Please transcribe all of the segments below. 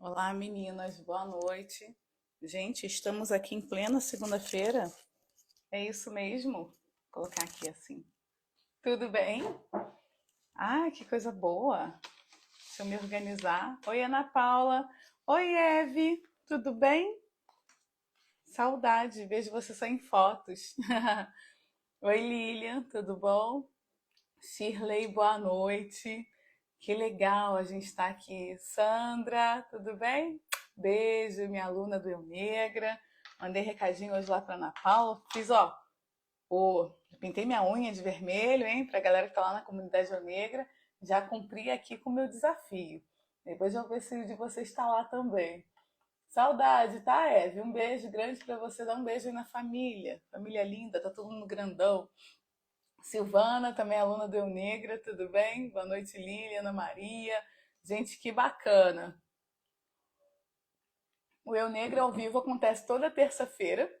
Olá, meninas, boa noite. Gente, estamos aqui em plena segunda-feira. É isso mesmo? Vou colocar aqui assim. Tudo bem? Ah, que coisa boa. Deixa eu me organizar. Oi, Ana Paula. Oi, Eve. Tudo bem? Saudade, vejo você só em fotos. Oi, Lilian, tudo bom? Shirley, boa noite. Que legal a gente estar aqui. Sandra, tudo bem? Beijo, minha aluna do Eu Negra. Mandei recadinho hoje lá para Ana Paula. Fiz, ó, pintei minha unha de vermelho, hein, pra galera que tá lá na comunidade Eu Negra. Já cumpri aqui com o meu desafio. Depois eu ver se o de vocês está lá também. Saudade, tá, Eve? Um beijo grande para você. Dá um beijo aí na família. Família linda, tá todo mundo grandão. Silvana, também aluna do Eu Negra, tudo bem? Boa noite, Lilian, Ana Maria. Gente, que bacana. O Eu Negra ao vivo acontece toda terça-feira,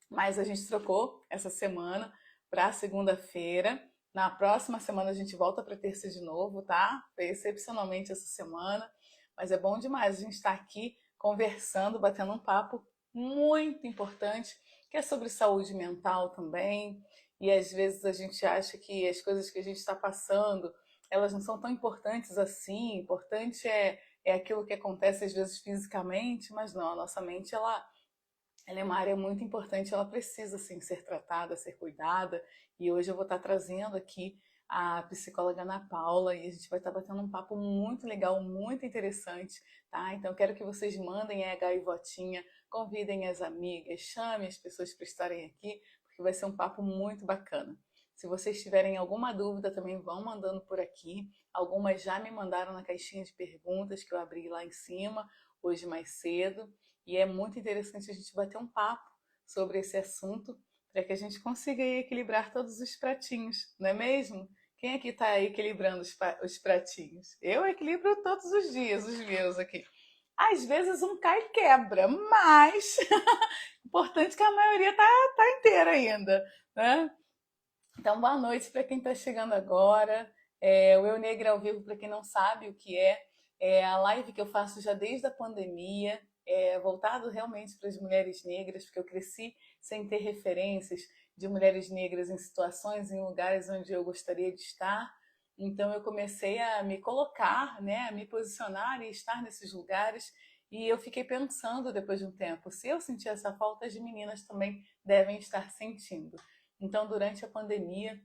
mas a gente trocou essa semana para segunda-feira. Na próxima semana a gente volta para terça de novo, tá? Foi excepcionalmente essa semana, mas é bom demais a gente estar aqui conversando, batendo um papo muito importante, que é sobre saúde mental também. E às vezes a gente acha que as coisas que a gente está passando, elas não são tão importantes assim. Importante é aquilo que acontece às vezes fisicamente, mas não, a nossa mente ela é uma área muito importante, ela precisa sim ser tratada, ser cuidada. E hoje eu vou estar trazendo aqui a psicóloga Ana Paula e a gente vai estar batendo um papo muito legal, muito interessante, tá? Então quero que vocês mandem a gaivotinha, convidem as amigas, chamem as pessoas para estarem aqui, porque vai ser um papo muito bacana. Se vocês tiverem alguma dúvida também vão mandando por aqui. Algumas já me mandaram na caixinha de perguntas que eu abri lá em cima hoje mais cedo. E é muito interessante a gente bater um papo sobre esse assunto para que a gente consiga equilibrar todos os pratinhos, não é mesmo? Quem aqui está equilibrando os pratinhos? Eu equilibro todos os dias os meus aqui. Às vezes um cai e quebra, mas importante que a maioria tá inteira ainda, né? Então, boa noite para quem está chegando agora. O Eu Negra ao vivo, para quem não sabe o que é a live que eu faço já desde a pandemia, voltado realmente para as mulheres negras, porque eu cresci sem ter referências de mulheres negras em situações, em lugares onde eu gostaria de estar. Então, eu comecei a me colocar, né, a me posicionar e estar nesses lugares. E eu fiquei pensando depois de um tempo, se eu sentir essa falta, as meninas também devem estar sentindo. Então, durante a pandemia,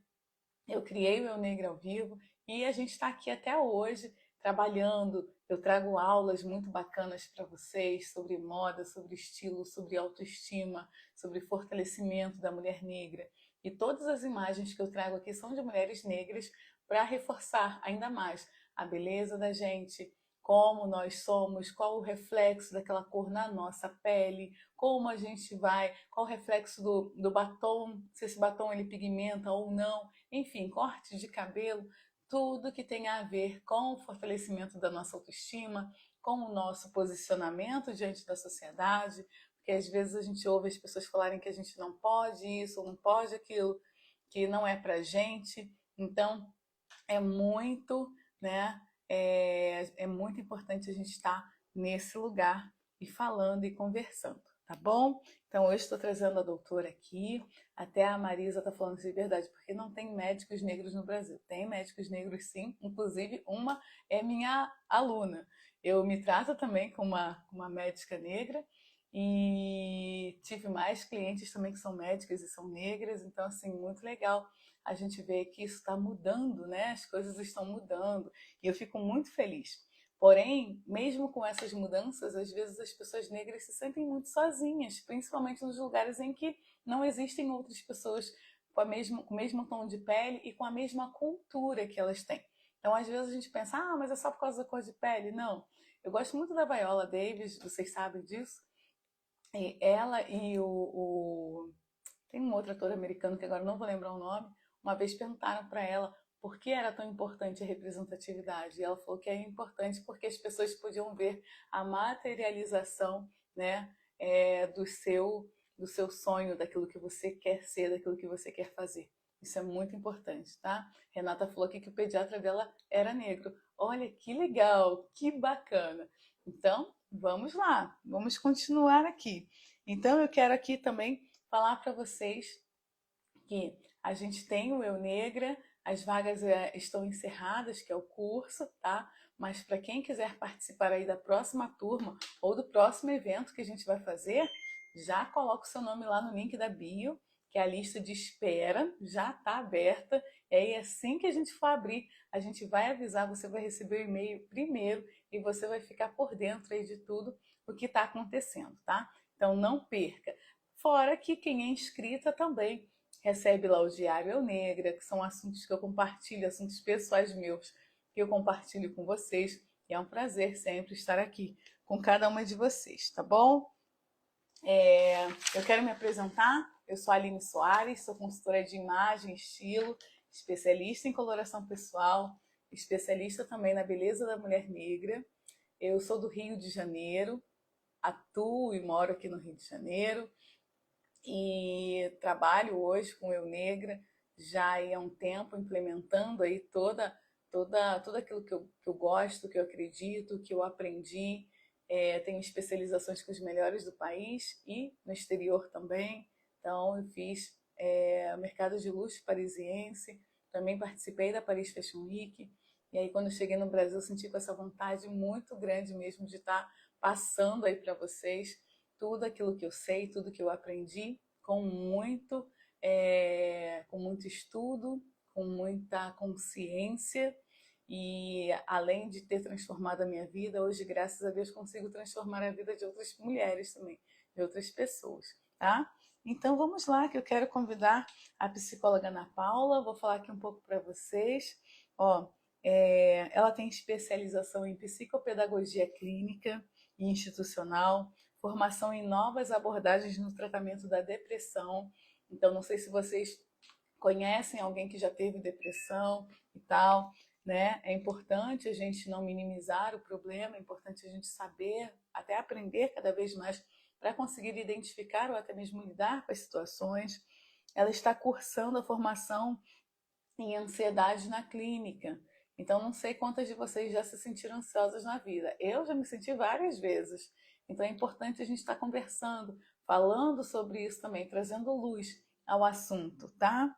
eu criei o Eu Negra ao Vivo e a gente está aqui até hoje trabalhando. Eu trago aulas muito bacanas para vocês sobre moda, sobre estilo, sobre autoestima, sobre fortalecimento da mulher negra. E todas as imagens que eu trago aqui são de mulheres negras para reforçar ainda mais a beleza da gente, como nós somos, qual o reflexo daquela cor na nossa pele, como a gente vai, qual o reflexo do batom, se esse batom ele pigmenta ou não, enfim, corte de cabelo, tudo que tem a ver com o fortalecimento da nossa autoestima, com o nosso posicionamento diante da sociedade, porque às vezes a gente ouve as pessoas falarem que a gente não pode isso ou não pode aquilo, que não é pra gente. Então, é muito, né? É muito importante a gente estar nesse lugar e falando e conversando, tá bom? Então hoje estou trazendo a doutora aqui, até a Marisa está falando isso de verdade, porque não tem médicos negros no Brasil. Tem médicos negros sim, inclusive uma é minha aluna. Eu me trato também com uma médica negra e tive mais clientes também que são médicas e são negras, então assim, muito legal a gente vê que isso está mudando, né? As coisas estão mudando e eu fico muito feliz. Porém, mesmo com essas mudanças, às vezes as pessoas negras se sentem muito sozinhas, principalmente nos lugares em que não existem outras pessoas com o mesmo tom de pele e com a mesma cultura que elas têm. Então, às vezes a gente pensa, ah, mas é só por causa da cor de pele. Não. Eu gosto muito da Viola Davis, vocês sabem disso. E ela e tem um outro ator americano que agora não vou lembrar o nome. Uma vez perguntaram para ela por que era tão importante a representatividade. E ela falou que é importante porque as pessoas podiam ver a materialização, né, do seu sonho, daquilo que você quer ser, daquilo que você quer fazer. Isso é muito importante, tá? Renata falou aqui que o pediatra dela era negro. Olha que legal, que bacana. Então, vamos lá, vamos continuar aqui. Então, eu quero aqui também falar para vocês que a gente tem o Eu Negra, as vagas estão encerradas, que é o curso, tá? Mas para quem quiser participar aí da próxima turma ou do próximo evento que a gente vai fazer, já coloca o seu nome lá no link da bio, que a lista de espera já está aberta. E aí, assim que a gente for abrir, a gente vai avisar, você vai receber o e-mail primeiro e você vai ficar por dentro aí de tudo o que está acontecendo, tá? Então não perca. Fora que quem é inscrita também recebe lá o Diário Eu Negra, que são assuntos que eu compartilho, assuntos pessoais meus, que eu compartilho com vocês. E é um prazer sempre estar aqui com cada uma de vocês, tá bom? Eu quero me apresentar. Eu sou a Aline Soares, sou consultora de imagem, estilo, especialista em coloração pessoal, especialista também na beleza da mulher negra. Eu sou do Rio de Janeiro, atuo e moro aqui no Rio de Janeiro e trabalho hoje com Eu Negra já há um tempo implementando aí tudo aquilo que eu gosto, que eu acredito, que eu aprendi. Tenho especializações com os melhores do país e no exterior também. Então, eu fiz mercado de luxo parisiense, também participei da Paris Fashion Week. E aí, quando eu cheguei no Brasil, eu senti com essa vontade muito grande mesmo de estar passando aí para vocês tudo aquilo que eu sei, tudo que eu aprendi, com muito estudo, com muita consciência. E além de ter transformado a minha vida, hoje, graças a Deus, consigo transformar a vida de outras mulheres também, de outras pessoas, tá? Então vamos lá, que eu quero convidar a psicóloga Ana Paula, vou falar aqui um pouco para vocês. Ó, ela tem especialização em psicopedagogia clínica e institucional, formação em novas abordagens no tratamento da depressão. Então, não sei se vocês conhecem alguém que já teve depressão e tal, né? É importante a gente não minimizar o problema, é importante a gente saber, até aprender cada vez mais para conseguir identificar ou até mesmo lidar com as situações. Ela está cursando a formação em ansiedade na clínica. Então, não sei quantas de vocês já se sentiram ansiosas na vida. Eu já me senti várias vezes. Então, é importante a gente estar conversando, falando sobre isso também, trazendo luz ao assunto, tá?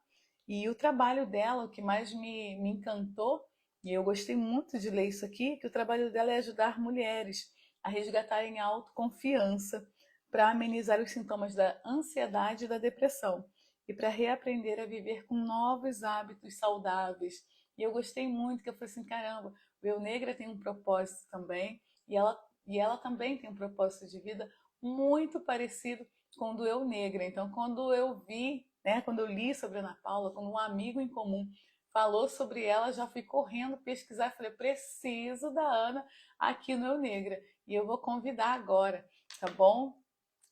E o trabalho dela, o que mais me encantou, e eu gostei muito de ler isso aqui, que o trabalho dela é ajudar mulheres a resgatarem a autoconfiança para amenizar os sintomas da ansiedade e da depressão e para reaprender a viver com novos hábitos saudáveis. E eu gostei muito, que eu falei assim, caramba, o Eu Negra tem um propósito também, e ela também tem um propósito de vida muito parecido com o do Eu Negra. Então, quando eu vi, né, quando eu li sobre a Ana Paula, quando um amigo em comum falou sobre ela, já fui correndo pesquisar, falei, preciso da Ana aqui no Eu Negra. E eu vou convidar agora, tá bom?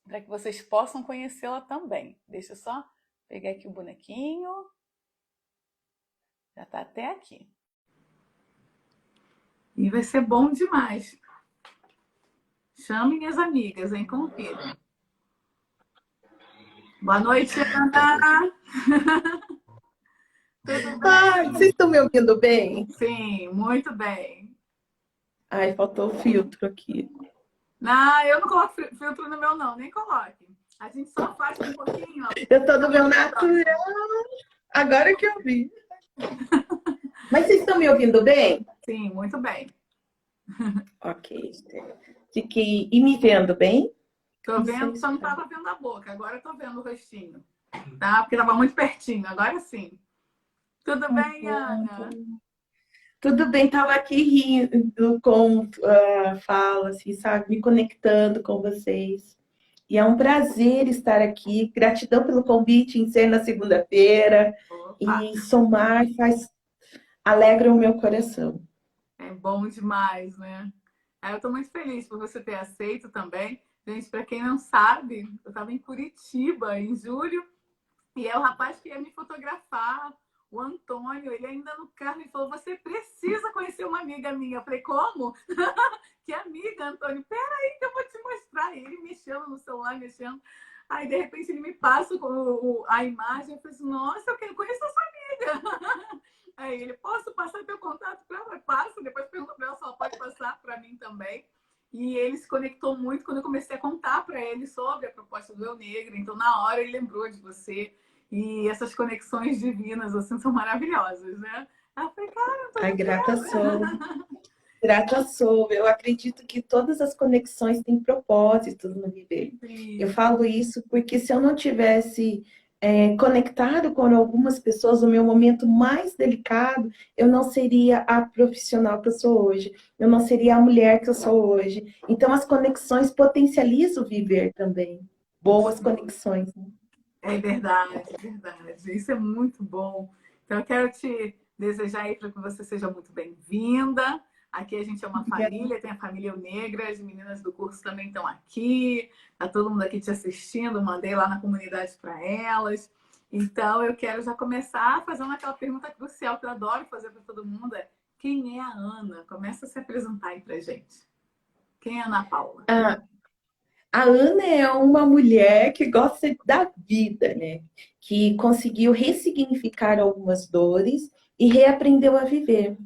Para que vocês possam conhecê-la também. Deixa eu só pegar aqui o bonequinho. Já está até aqui. E vai ser bom demais. Chamem as amigas, hein? Convidem. Boa noite, Ana. Tudo bem? Ai, vocês estão me ouvindo bem? Sim, muito bem. Ai, faltou o filtro aqui. Não, eu não coloco filtro no meu, não. Nem coloque. A gente só faz um pouquinho, ó. Eu tô no meu natural, agora que eu vi. Mas vocês estão me ouvindo bem? Sim, muito bem. Ok. E me vendo bem? Tô Não sei vendo, se só não tá. tava vendo a boca. Agora eu tô vendo o rostinho. Tá? Porque tava muito pertinho. Agora sim. Tudo Tá bem, bom, tá Ana? bom. Tudo bem, tava aqui rindo com a fala, assim, sabe? Me conectando com vocês. E é um prazer estar aqui. Gratidão pelo convite em ser na segunda-feira. Opa! E somar alegra o meu coração. É bom demais, né? Eu estou muito feliz por você ter aceito também. Gente, para quem não sabe, eu estava em Curitiba em julho e é o rapaz que ia me fotografar, o Antônio, ele ainda no carro e falou: Você precisa conhecer uma amiga minha. Eu falei: Como? Que amiga, Antônio? Peraí que eu vou te mostrar. E ele mexendo no celular, mexendo. Aí, de repente, ele me passa a imagem. Eu falei assim: Nossa, eu quero conhecer essa amiga. Aí ele: Posso passar teu contato para ela? Passa. Depois pergunta para ela se ela pode passar para mim também. E ele se conectou muito quando eu comecei a contar para ele sobre a proposta do Eu Negra. Então, na hora, ele lembrou de você. E essas conexões divinas, assim, são maravilhosas, né? Aí eu falei, cara, eu tô Ai, grata sou. vivendo. Grata sou. Eu acredito que todas as conexões têm propósitos no viver. Eu Sim, falo isso porque se eu não tivesse conectado com algumas pessoas no meu momento mais delicado, eu não seria a profissional que eu sou hoje. Eu não seria a mulher que eu sou hoje. Então, as conexões potencializam o viver também. Boas conexões, né? é verdade, é verdade. Isso é muito bom. Então, eu quero te desejar aí para que você seja muito bem-vinda. Aqui a gente é uma família, tem a família Negra, as meninas do curso também estão aqui, tá todo mundo aqui te assistindo, mandei lá na comunidade para elas. Então, eu quero já começar fazendo aquela pergunta crucial que eu adoro fazer para todo mundo: é quem é a Ana? Começa a se apresentar aí para gente. Quem é a Ana Paula? Ah, a Ana é uma mulher que gosta da vida, né? Que conseguiu ressignificar algumas dores e reaprendeu a viver.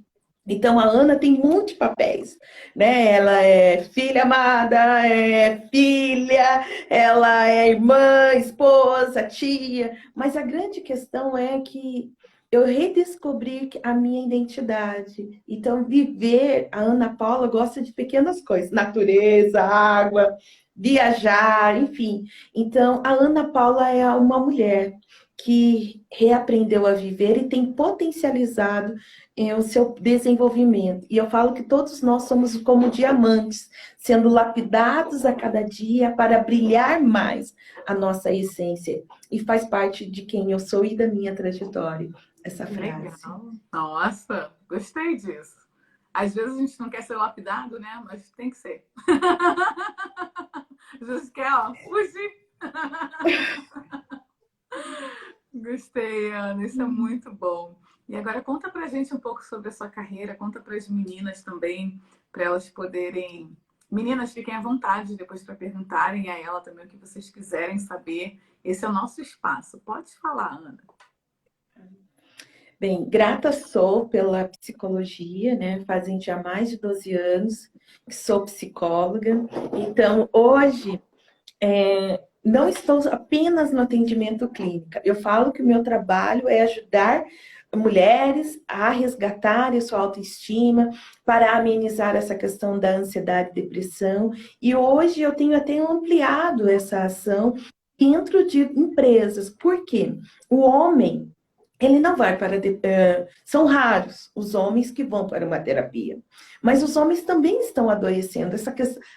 Então, a Ana tem muitos papéis, né? Ela é filha amada, é filha, ela é irmã, esposa, tia. Mas a grande questão é que eu redescobri a minha identidade. Então, viver, a Ana Paula gosta de pequenas coisas, natureza, água, viajar, enfim. Então, a Ana Paula é uma mulher que reaprendeu a viver e tem potencializado o seu desenvolvimento. E eu falo que todos nós somos como diamantes, sendo lapidados a cada dia para brilhar mais a nossa essência. E faz parte de quem eu sou e da minha trajetória, essa frase. Legal. Nossa, gostei disso. Às vezes a gente não quer ser lapidado, né? Mas tem que ser. Às vezes quer, ó, fugir. Gostei, Ana. Isso é muito bom. E agora conta pra gente um pouco sobre a sua carreira, conta para as meninas também, para elas poderem. Meninas, fiquem à vontade depois para perguntarem a ela também o que vocês quiserem saber. Esse é o nosso espaço. Pode falar, Ana. Bem, grata sou pela psicologia, né? Fazem já mais de 12 anos que sou psicóloga. Então, hoje, não estou apenas no atendimento clínico. Eu falo que o meu trabalho é ajudar mulheres a resgatarem sua autoestima, para amenizar essa questão da ansiedade e depressão. E hoje eu tenho até ampliado essa ação dentro de empresas. Por quê? O homem, ele não vai para. São raros os homens que vão para uma terapia. Mas os homens também estão adoecendo.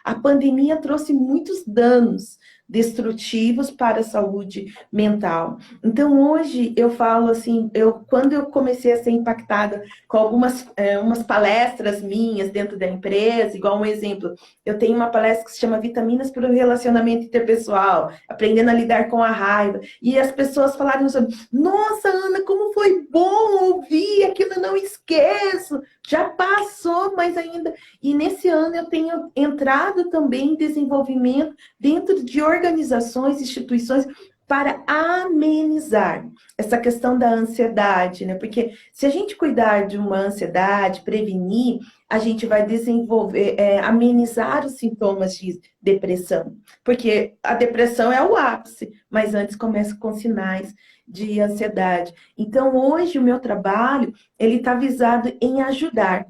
A pandemia trouxe muitos danos destrutivos para a saúde mental. Então, hoje, eu falo assim, quando eu comecei a ser impactada com umas palestras minhas dentro da empresa, igual um exemplo, eu tenho uma palestra que se chama Vitaminas para o Relacionamento Interpessoal, aprendendo a lidar com a raiva. E as pessoas falaram sobre, nossa, Ana, como foi bom ouvir aquilo, eu não esqueço. Já passou, mas ainda. E nesse ano eu tenho entrado também em desenvolvimento dentro de organizações, instituições, para amenizar essa questão da ansiedade, né? Porque se a gente cuidar de uma ansiedade, prevenir, a gente vai desenvolver, amenizar os sintomas de depressão. Porque a depressão é o ápice, mas antes começa com sinais de ansiedade. Então, hoje, o meu trabalho, ele está visado em ajudar.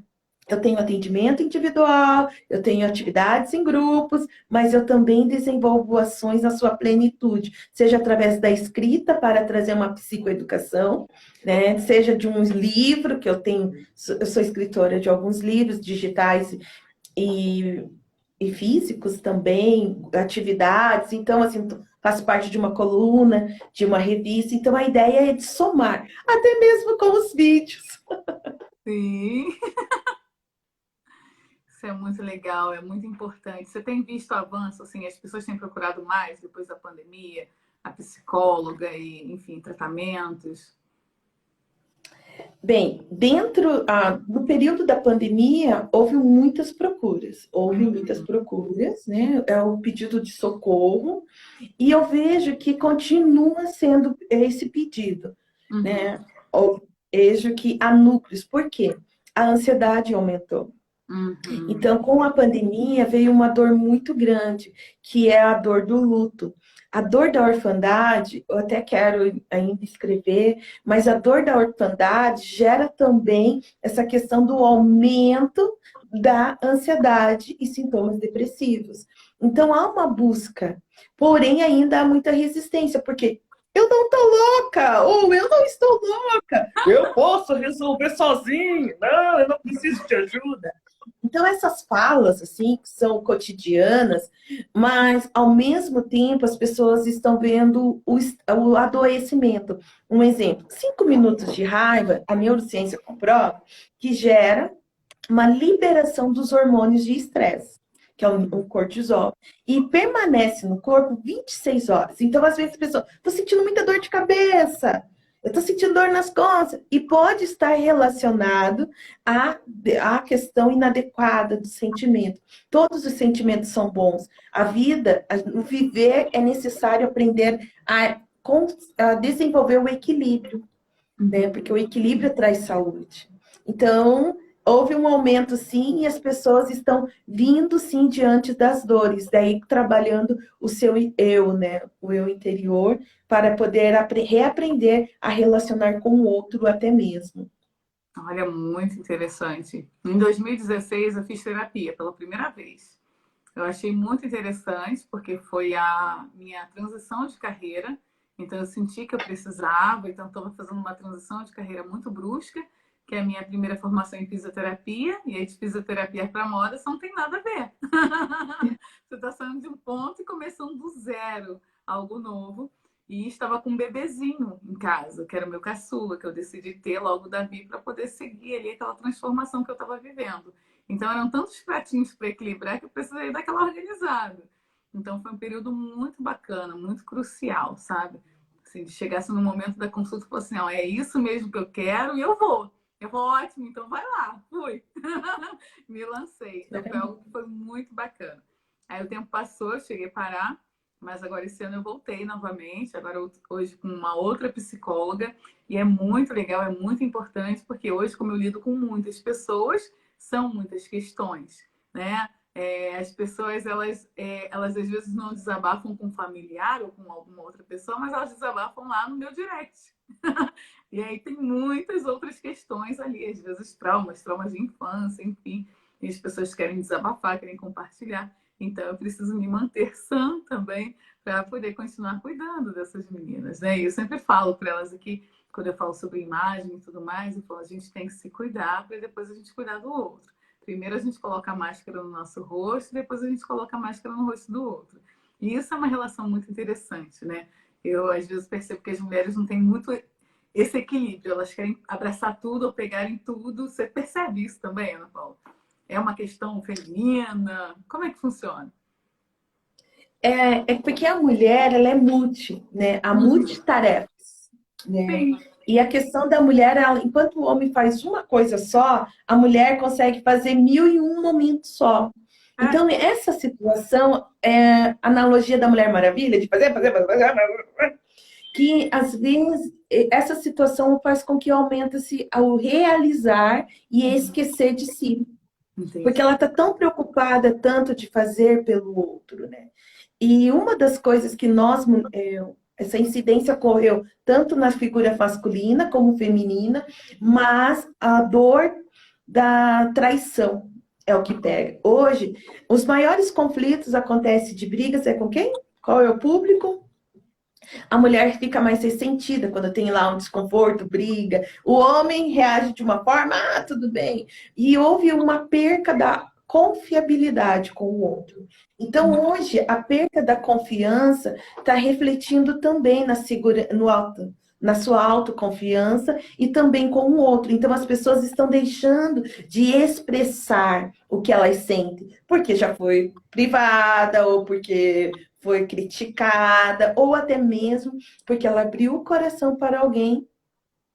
Eu tenho atendimento individual, eu tenho atividades em grupos, mas eu também desenvolvo ações na sua plenitude, seja através da escrita para trazer uma psicoeducação, né? Seja de um livro que eu tenho, eu sou escritora de alguns livros digitais e, e físicos também, atividades, então assim, faço parte de uma coluna, de uma revista, então a ideia é de somar, até mesmo com os vídeos. Sim. Isso é muito legal, é muito importante. Você tem visto avanço, assim, as pessoas têm procurado mais depois da pandemia, a psicóloga e, enfim, tratamentos? Bem, no período da pandemia, houve muitas procuras, né? É o pedido de socorro, e eu vejo que continua sendo esse pedido, Uhum. né? Eu vejo que há núcleos, por quê? A ansiedade aumentou. Uhum. Então, com a pandemia, veio uma dor muito grande, que é a dor do luto. A dor da orfandade, eu até quero ainda escrever, mas a dor da orfandade gera também essa questão do aumento da ansiedade e sintomas depressivos. Então, há uma busca, porém, ainda há muita resistência, porque eu não estou louca, ou eu não estou louca, eu posso resolver sozinho, não, eu não preciso de ajuda. Então, essas falas, assim, que são cotidianas, mas, ao mesmo tempo, as pessoas estão vendo o adoecimento. Um exemplo, 5 minutos de raiva, a neurociência comprova que gera uma liberação dos hormônios de estresse, que é o cortisol, e permanece no corpo 26 horas. Então, às vezes, a pessoa, estou sentindo muita dor de cabeça, eu estou sentindo dor nas costas, e pode estar relacionado à questão inadequada do sentimento. Todos os sentimentos são bons. A vida, o viver, é necessário aprender a desenvolver o equilíbrio, né? Porque o equilíbrio traz saúde. Então, houve um aumento, sim, e as pessoas estão vindo, sim, diante das dores, daí trabalhando o seu eu, né? O eu interior, para poder reaprender a relacionar com o outro até mesmo. Olha, muito interessante. Em 2016, eu fiz terapia pela primeira vez. Eu achei muito interessante, porque foi a minha transição de carreira. Então, eu senti que eu precisava. Então, estava fazendo uma transição de carreira muito brusca, que é a minha primeira formação em fisioterapia. E aí, de fisioterapia para moda, isso não tem nada a ver. Você está saindo de um ponto e começando do zero, algo novo. E estava com um bebezinho em casa, que era o meu caçula, que eu decidi ter logo o Davi para poder seguir ali aquela transformação que eu estava vivendo. Então eram tantos pratinhos para equilibrar que eu precisei daquela organizada. Então foi um período muito bacana, muito crucial, sabe? Assim, de chegasse no momento da consulta e falar assim, ó, é isso mesmo que eu quero e eu vou. Eu vou, ótimo, então vai lá. Fui. Me lancei. Então foi algo que foi muito bacana. Aí o tempo passou, eu cheguei a parar, mas agora esse ano eu voltei novamente, agora hoje com uma outra psicóloga, e é muito legal, é muito importante, porque hoje, como eu lido com muitas pessoas, são muitas questões, né? As pessoas, elas às vezes não desabafam com um familiar ou com alguma outra pessoa, mas elas desabafam lá no meu direct. E aí tem muitas outras questões ali, às vezes traumas de infância, enfim, e as pessoas querem desabafar, querem compartilhar. Então eu preciso me manter sã também para poder continuar cuidando dessas meninas, né? E eu sempre falo para elas aqui, quando eu falo sobre imagem e tudo mais, eu falo, a gente tem que se cuidar para depois a gente cuidar do outro. Primeiro a gente coloca a máscara no nosso rosto, depois a gente coloca a máscara no rosto do outro. E isso é uma relação muito interessante, né? Eu às vezes percebo que as mulheres não têm muito esse equilíbrio, elas querem abraçar tudo ou pegarem tudo. Você percebe isso também, Ana Paula? É uma questão feminina? Como é que funciona? É porque a mulher, ela é multi, né? A multitarefas, né? Sim. E a questão da mulher, enquanto o homem faz uma coisa só, a mulher consegue fazer 1001 momentos só. É. Então, essa situação é analogia da Mulher Maravilha, de fazer, que às vezes essa situação faz com que aumente-se ao realizar e esquecer de si. Porque Entendi. ela está tão preocupada tanto de fazer pelo outro, né? E uma das coisas que essa incidência ocorreu tanto na figura masculina como feminina, mas a dor da traição é o que pega. Hoje, os maiores conflitos acontecem de brigas é com quem? Qual é o público? A mulher fica mais ressentida quando tem lá um desconforto, briga. O homem reage de uma forma, tudo bem. E houve uma perca da confiabilidade com o outro. Então, hoje, a perca da confiança está refletindo também na sua autoconfiança e também com o outro. Então, as pessoas estão deixando de expressar o que elas sentem, porque já foi privada ou porque foi criticada, ou até mesmo porque ela abriu o coração para alguém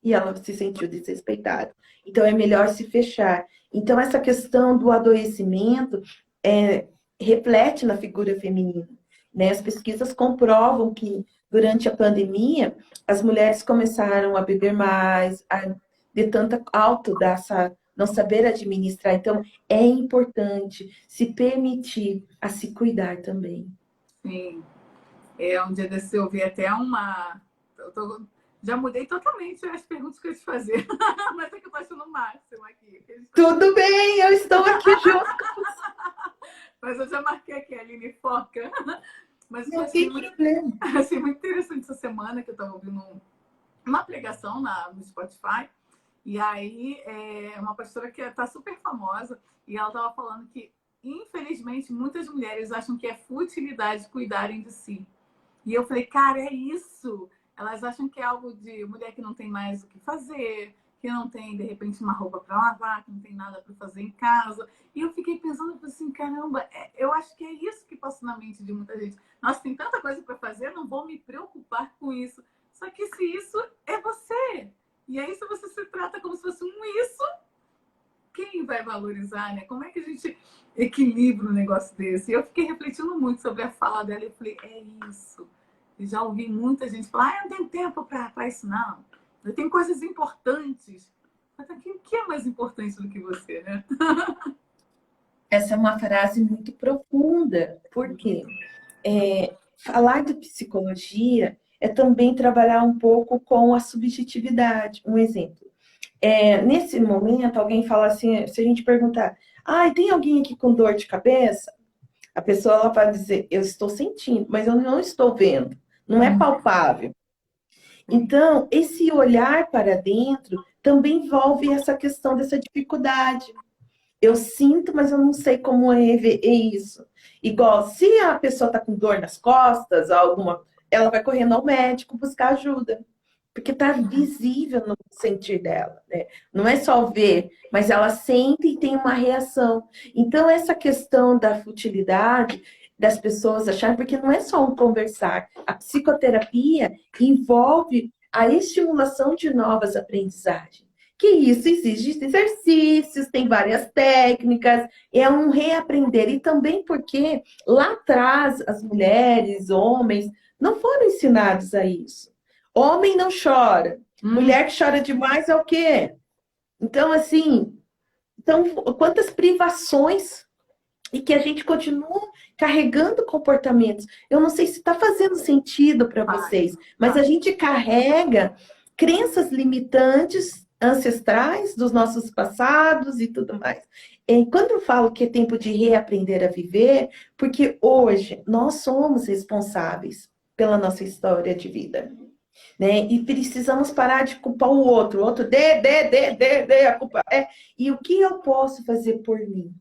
e ela se sentiu desrespeitada. Então é melhor se fechar. Então essa questão do adoecimento reflete na figura feminina. Né? As pesquisas comprovam que durante a pandemia as mulheres começaram a beber mais, a de tanta alto dessa não saber administrar. Então, é importante se permitir a se cuidar também. Sim. Um dia desse eu vi até uma. Já mudei totalmente as perguntas que eu ia te fazer. Mas é que eu tô achando o máximo aqui. Tudo bem, eu estou aqui junto. Mas eu já marquei aqui a Aline Foca. Mas Não tem problema. Achei muito interessante essa semana que eu estava ouvindo uma pregação no Spotify. E aí, uma pastora que está super famosa, e ela estava falando que, infelizmente, muitas mulheres acham que é futilidade cuidarem de si. E eu falei, cara, é isso. Elas acham que é algo de mulher que não tem mais o que fazer, que não tem, de repente, uma roupa para lavar, que não tem nada para fazer em casa. E eu fiquei pensando assim, caramba, eu acho que é isso que passa na mente de muita gente. Nossa, tem tanta coisa para fazer, não vou me preocupar com isso. Só que se isso é você, e aí se você se trata como se fosse um isso, quem vai valorizar, né? Como é que a gente equilibra um negócio desse? E eu fiquei refletindo muito sobre a fala dela e falei, é isso. E já ouvi muita gente falar, eu não tenho tempo para isso, não. Eu tenho coisas importantes. Mas o que é mais importante do que você, né? Essa é uma frase muito profunda, porque falar de psicologia é também trabalhar um pouco com a subjetividade. Um exemplo. Nesse momento, alguém fala assim, se a gente perguntar, tem alguém aqui com dor de cabeça? A pessoa ela vai dizer, eu estou sentindo, mas eu não estou vendo. Não é palpável. Então, esse olhar para dentro também envolve essa questão dessa dificuldade. Eu sinto, mas eu não sei como é isso. Igual, se a pessoa está com dor nas costas, ela vai correndo ao médico buscar ajuda. Porque está visível no sentir dela, né? Não é só ver, mas ela sente e tem uma reação. Então, essa questão da futilidade das pessoas acharem, porque não é só um conversar. A psicoterapia envolve a estimulação de novas aprendizagens. Que isso exige exercícios, tem várias técnicas, é um reaprender. E também porque lá atrás as mulheres, homens, não foram ensinados a isso. Homem não chora. Mulher que chora demais é o quê? Então, assim, quantas privações e que a gente continua carregando comportamentos. Eu não sei se está fazendo sentido para vocês, mas a gente carrega crenças limitantes ancestrais dos nossos passados e tudo mais. E quando eu falo que é tempo de reaprender a viver, porque hoje nós somos responsáveis pela nossa história de vida. Né? E precisamos parar de culpar o outro a culpa e o que eu posso fazer por mim?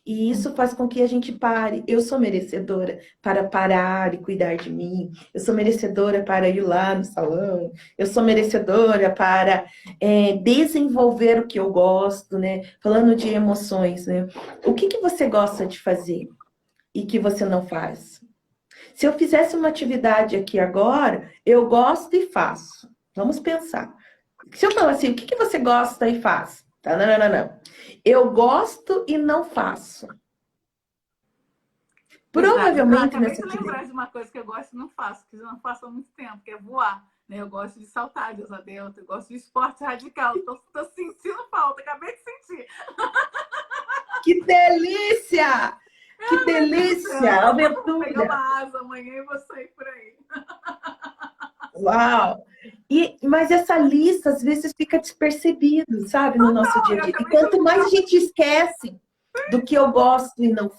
E isso faz com que a gente pare. Eu sou merecedora para parar e cuidar de mim. Eu sou merecedora para ir lá no salão. Eu sou merecedora para desenvolver o que eu gosto, né? Falando de emoções, né? O que você gosta de fazer e que você não faz? Se eu fizesse uma atividade aqui agora, eu gosto e faço. Vamos pensar. Se eu falar assim, o que você gosta e faz? Tá, não. Eu gosto e não faço. Provavelmente acabei nessa de lembrar de uma coisa que eu gosto e não faço, que eu não faço há muito tempo, que é voar. Né? Eu gosto de saltar de asa delta, eu gosto de esporte radical. Tô sentindo falta, acabei de sentir. Que delícia! Que delícia! Aventura! Vou pegar uma asa amanhã e vou sair por aí. Uau! Mas essa lista, às vezes, fica despercebido, sabe, no nosso dia a dia. E quanto mais a gente esquece do que eu gosto e não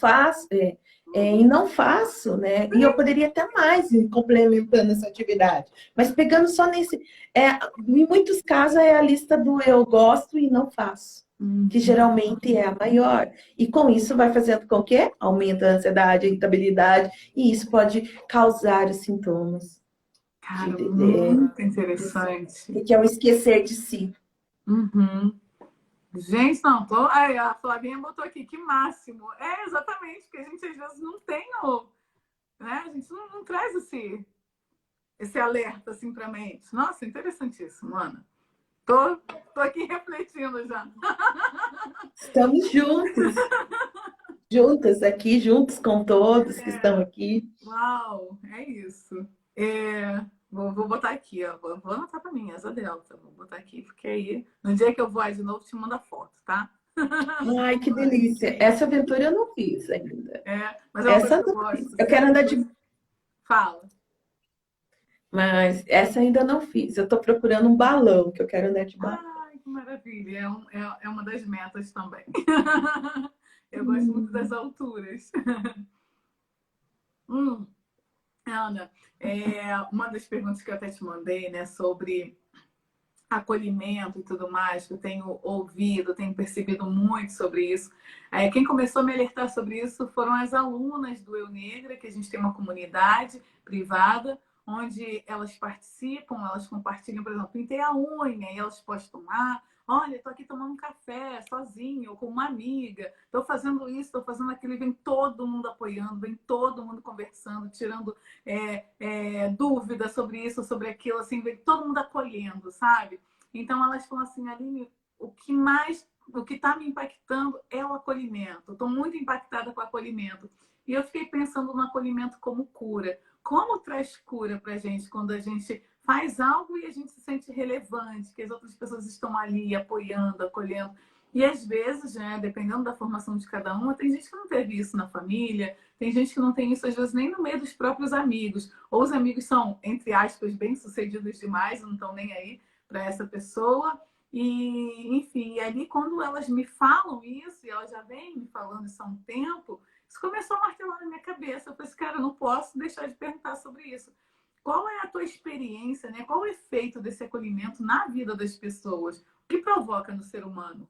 faço, né? E eu poderia até mais ir complementando essa atividade. Mas pegando só nesse... em muitos casos, é a lista do eu gosto e não faço. Que geralmente é a maior. E com isso vai fazendo com que aumenta a ansiedade, a irritabilidade, e isso pode causar os sintomas. Cara, muito interessante. Que é o esquecer de si. Uhum. Gente, não, a Flavinha botou aqui, que máximo. Exatamente, porque a gente às vezes não tem né? A gente não traz esse alerta assim pra mente. Nossa, interessantíssimo, Ana. Tô aqui refletindo já. Estamos juntos. Juntas aqui, juntos com todos que estão aqui. Uau, é isso. Vou botar aqui, ó. Vou anotar para mim, asa delta. Vou botar aqui, porque aí, no dia que eu voar de novo, te mando a foto, tá? Ai, que delícia. Essa aventura eu não fiz ainda. É, mas é uma coisa Essa que eu eu não fiz. gosto. Eu quero Sempre andar que de... você fala. Mas essa ainda não fiz. Eu tô procurando um balão, que eu quero andar de balão. Ai, que maravilha. É uma das metas também. Eu gosto muito das Hum. alturas. Hum, Ana, uma das perguntas que eu até te mandei, né, sobre acolhimento e tudo mais, que eu tenho ouvido, tenho percebido muito sobre isso. Quem começou a me alertar sobre isso foram as alunas do Eu Negra, que a gente tem uma comunidade privada, onde elas participam, elas compartilham, por exemplo, pintei a unha, e elas postam lá, olha, estou aqui tomando um café sozinho, ou com uma amiga, estou fazendo isso, estou fazendo aquilo, e vem todo mundo apoiando, vem todo mundo conversando, tirando dúvidas sobre isso, sobre aquilo, assim, vem todo mundo acolhendo, sabe? Então elas falam assim, Aline, o que está me impactando é o acolhimento. Estou muito impactada com o acolhimento. E eu fiquei pensando no acolhimento como cura. Como traz cura para a gente quando a gente faz algo e a gente se sente relevante, que as outras pessoas estão ali apoiando, acolhendo. E às vezes, né, dependendo da formação de cada uma, tem gente que não teve isso na família, tem gente que não tem isso, às vezes, nem no meio dos próprios amigos. Ou os amigos são, entre aspas, bem-sucedidos demais, não estão nem aí para essa pessoa. E, enfim, ali quando elas me falam isso, e elas já vêm me falando isso há um tempo, isso começou a martelar na minha cabeça. Eu falei assim, cara, eu não posso deixar de perguntar sobre isso. Qual é a tua experiência, né? Qual o efeito desse acolhimento na vida das pessoas? O que provoca no ser humano?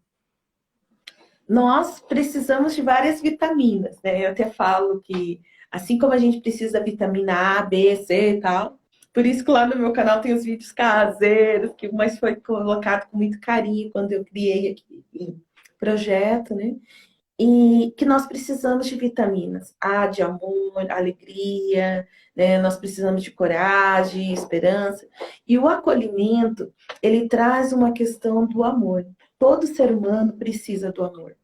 Nós precisamos de várias vitaminas, né? Eu até falo que, assim como a gente precisa da vitamina A, B, C e tal, por isso que lá no meu canal tem os vídeos caseiros, que mas foi colocado com muito carinho quando eu criei aqui o projeto, né? E que nós precisamos de vitaminas, A de amor, alegria, né? Nós precisamos de coragem, esperança. E o acolhimento, ele traz uma questão do amor. Todo ser humano precisa do amor.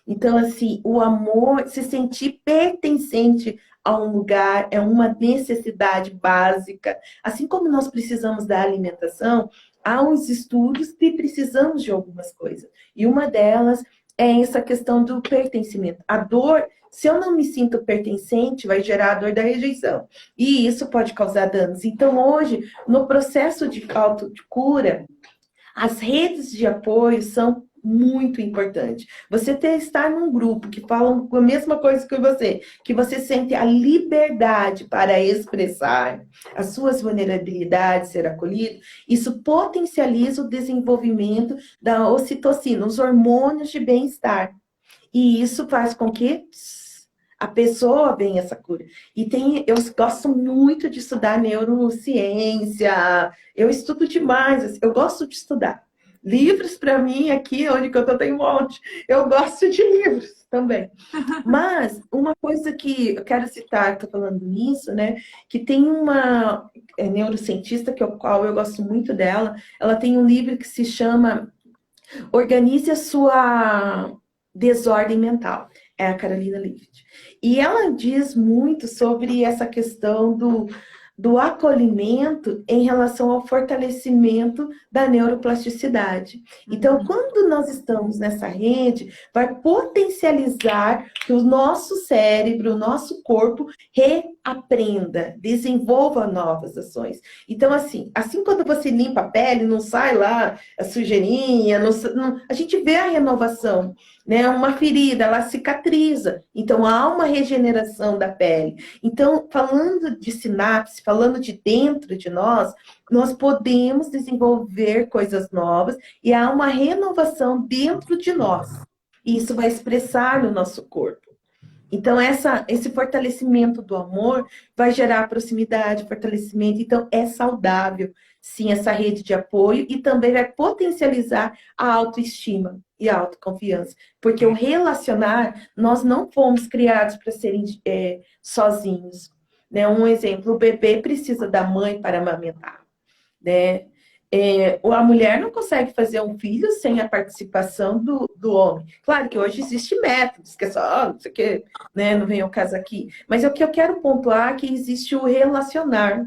Então, assim, o amor, se sentir pertencente a um lugar é uma necessidade básica. Assim como nós precisamos da alimentação, há uns estudos que precisamos de algumas coisas. E uma delas é essa questão do pertencimento. A dor, se eu não me sinto pertencente, vai gerar a dor da rejeição. E isso pode causar danos. Então, hoje, no processo de auto de cura, as redes de apoio são muito importantes. Você estar num grupo que falam a mesma coisa que você sente a liberdade para expressar as suas vulnerabilidades, ser acolhido, isso potencializa o desenvolvimento da ocitocina, os hormônios de bem-estar. E isso faz com que a pessoa venha essa cura. E eu gosto muito de estudar neurociência, eu estudo demais, assim, eu gosto de estudar. Livros, para mim, aqui onde que eu tô, tem um monte. Eu gosto de livros também. Mas uma coisa que eu quero citar, estou falando nisso, né? Que tem uma neurocientista, qual eu gosto muito dela, ela tem um livro que se chama Organize a Sua Desordem Mental. É a Carolina Leavitt. E ela diz muito sobre essa questão do acolhimento em relação ao fortalecimento da neuroplasticidade. Então, quando nós estamos nessa rede, vai potencializar que o nosso cérebro, o nosso corpo reaprenda, desenvolva novas ações. Então, assim quando você limpa a pele, não sai lá a sujeirinha, a gente vê a renovação, né? Uma ferida, ela cicatriza. Então, há uma regeneração da pele. Então, falando de sinapse, falando de dentro de nós podemos desenvolver coisas novas e há uma renovação dentro de nós. E isso vai expressar no nosso corpo. Então, esse fortalecimento do amor vai gerar proximidade, fortalecimento. Então, é saudável, sim, essa rede de apoio e também vai potencializar a autoestima e a autoconfiança. Porque o relacionar, nós não fomos criados para serem sozinhos. Né? Um exemplo, o bebê precisa da mãe para amamentar. Né? A mulher não consegue fazer um filho sem a participação do homem. Claro que hoje existe métodos, que é só, não sei o que, né? Não vem ao caso aqui. Mas o que eu quero pontuar é que existe o relacionar.